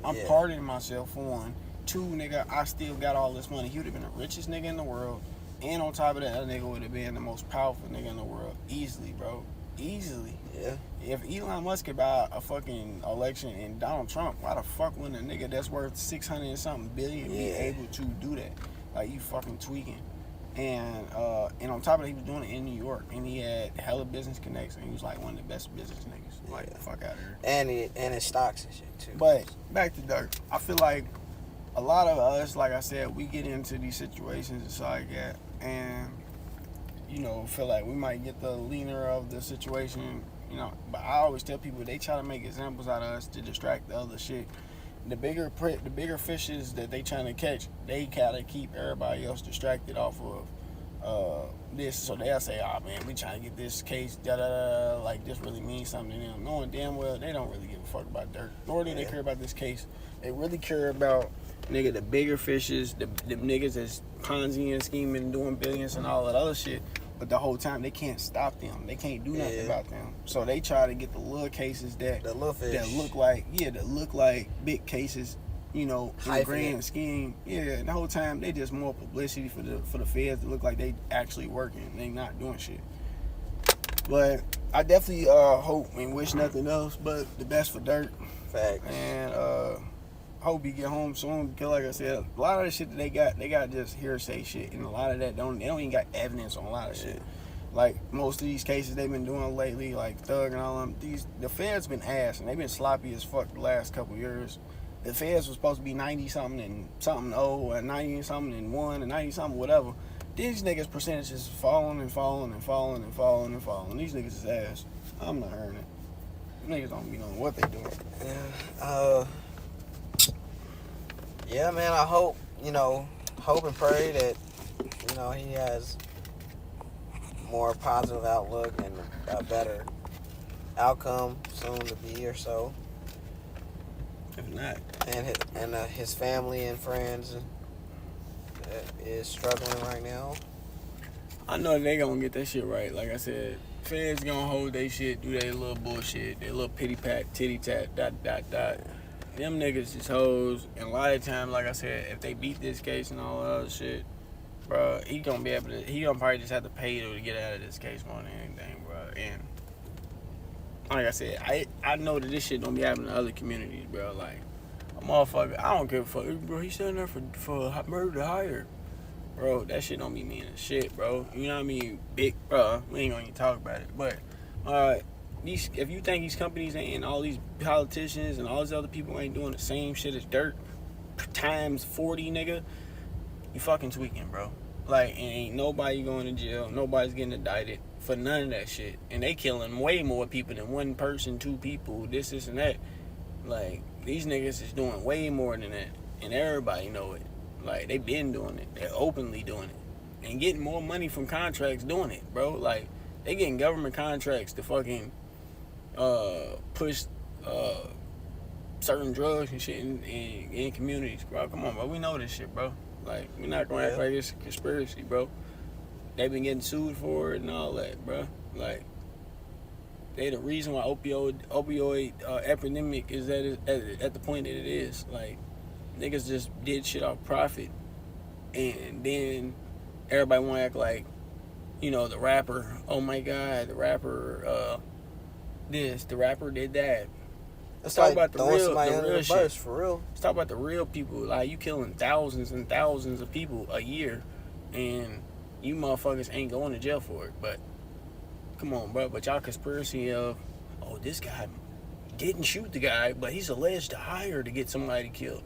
I'm pardoning myself for one. Two, nigga, I still got all this money. He would have been the richest nigga in the world. And on top of that nigga would have been the most powerful nigga in the world. Easily, bro. Easily. Yeah. If Elon Musk could buy a fucking election and Donald Trump, why the fuck wouldn't a nigga that's worth 600 and something billion be able to do that? Like, you fucking tweaking. And on top of that, he was doing it in New York, and he had hella business connects, and he was like one of the best business niggas. Like, the fuck out of here. And his stocks and shit too. But back to Dirk, I feel like a lot of us, like I said, we get into these situations and stuff like that, and you know, feel like we might get the leaner of the situation, you know. But I always tell people, they try to make examples out of us to distract the other shit. The bigger fishes that they trying to catch, they gotta keep everybody else distracted off of this. So they'll say, "Oh man, we trying to get this case, like this really means something to them," knowing damn well they don't really give a fuck about Dirk, nor do they care about this case. They really care about, nigga, the bigger fishes, the niggas that's Ponzi and scheming, doing billions and all that other shit. But the whole time they can't stop them. They can't do nothing about them. So they try to get the little cases that look like big cases, you know, in the grand scheme. Yeah, the whole time they just more publicity for the feds to look like they actually working. They not doing shit. But I definitely hope and wish nothing else but the best for Dirk. Facts. And hope he get home soon, because like I said, a lot of the shit that they got just hearsay shit, and a lot of that they don't even got evidence on a lot of shit. Like most of these cases they've been doing lately, like Thug and all them, the feds been ass, and they've been sloppy as fuck the last couple years. The feds was supposed to be 90 something and something or 90 something and 1 and 90 something whatever. These niggas percentages falling and falling and falling and falling and falling. These niggas is ass. I'm not hearing it. Niggas don't be knowing what they doing. Yeah, man, I hope and pray that, you know, he has more positive outlook and a better outcome soon to be or so. If not. And his family and friends is struggling right now. I know they gonna get that shit right. Like I said, feds gonna hold they shit, do their little bullshit, their little pity pat, titty tat, ... Them niggas is hoes, and a lot of times, like I said, if they beat this case and all that other shit, bro, he gonna be able to. He gonna probably just have to pay to get out of this case more than anything, bro. And like I said, I know that this shit don't be happening in other communities, bro. Like a motherfucker, I don't give a fuck, bro. He's standing there for murder to hire, bro. That shit don't be meaning shit, bro. You know what I mean? Big, bro. We ain't gonna even talk about it, but if you think these companies and all these politicians and all these other people ain't doing the same shit as Dirk times 40, nigga, you fucking tweaking, bro. Like, ain't nobody going to jail. Nobody's getting indicted for none of that shit. And they killing way more people than one person, two people, this and that. Like, these niggas is doing way more than that. And everybody know it. Like, they been doing it. They're openly doing it. And getting more money from contracts doing it, bro. Like, they getting government contracts to fucking push certain drugs and shit in communities, bro. Come on, bro. We know this shit, bro. Like, we're not gonna act like it's a conspiracy, bro. They been getting sued for it and all that, bro. Like, they the reason why opioid epidemic is at the point that it is. Like, niggas just did shit off profit, and then everybody wanna act like, you know, the rapper. Oh my God, the rapper. The rapper did that. Let's talk about the real shit. For real. Let's talk about the real people. Like, you killing thousands and thousands of people a year, and you motherfuckers ain't going to jail for it. But come on, bro. But y'all conspiracy of, oh, this guy didn't shoot the guy, but he's alleged to hire to get somebody killed.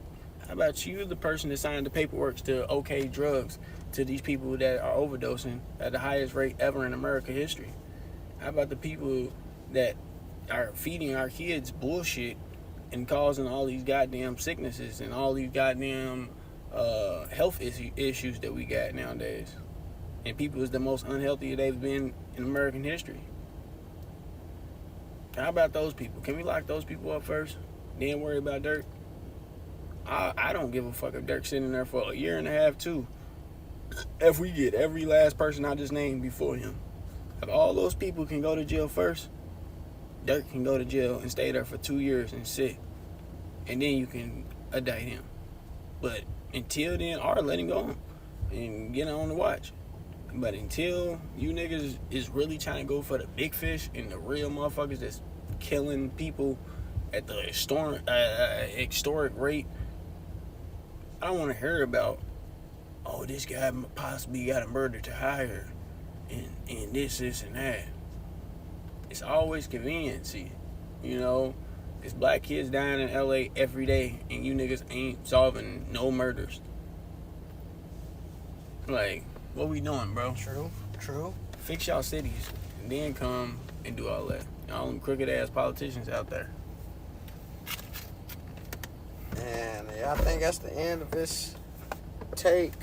How about you, the person that signed the paperwork to okay drugs to these people that are overdosing at the highest rate ever in American history? How about the people that are feeding our kids bullshit and causing all these goddamn sicknesses and all these goddamn health issues that we got nowadays? And people is the most unhealthy they've been in American history. How about those people? Can we lock those people up first, then worry about Dirk? I don't give a fuck if Dirk's sitting there for a year and a half too. If we get every last person I just named before him, if all those people can go to jail first, Dirk can go to jail and stay there for 2 years and sit, and then you can indict him. But until then, or let him go and get on the watch. But until you niggas is really trying to go for the big fish and the real motherfuckers that's killing people at the historic rate, I don't want to hear about, oh, this guy possibly got a murder to hire and this and that. It's always conveniency, you know. There's black kids dying in LA every day, and you niggas ain't solving no murders. Like, what we doing, bro? True. Fix y'all cities, and then come and do all that. All them crooked ass politicians out there. And yeah, I think that's the end of this take.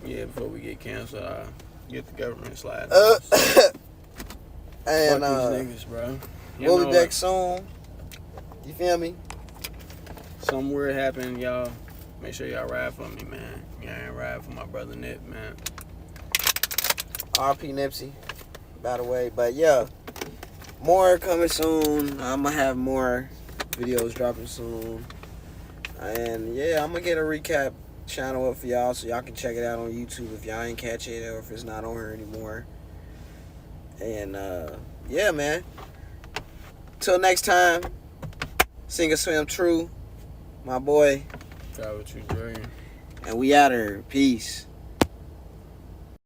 Yeah, before we get canceled, get the government slide. And fuck these niggas, bro. We'll be back soon. You feel me? Something weird happened, y'all. Make sure y'all ride for me, man. Y'all ain't ride for my brother Nip, man. RP Nipsey, by the way. But yeah, more coming soon. I'm gonna have more videos dropping soon. And yeah, I'm gonna get a recap channel up for y'all so y'all can check it out on YouTube if y'all ain't catch it or if it's not on here anymore. And yeah, man. Till next time, sing or swim true, my boy. Try what you dream. And we out here. Peace.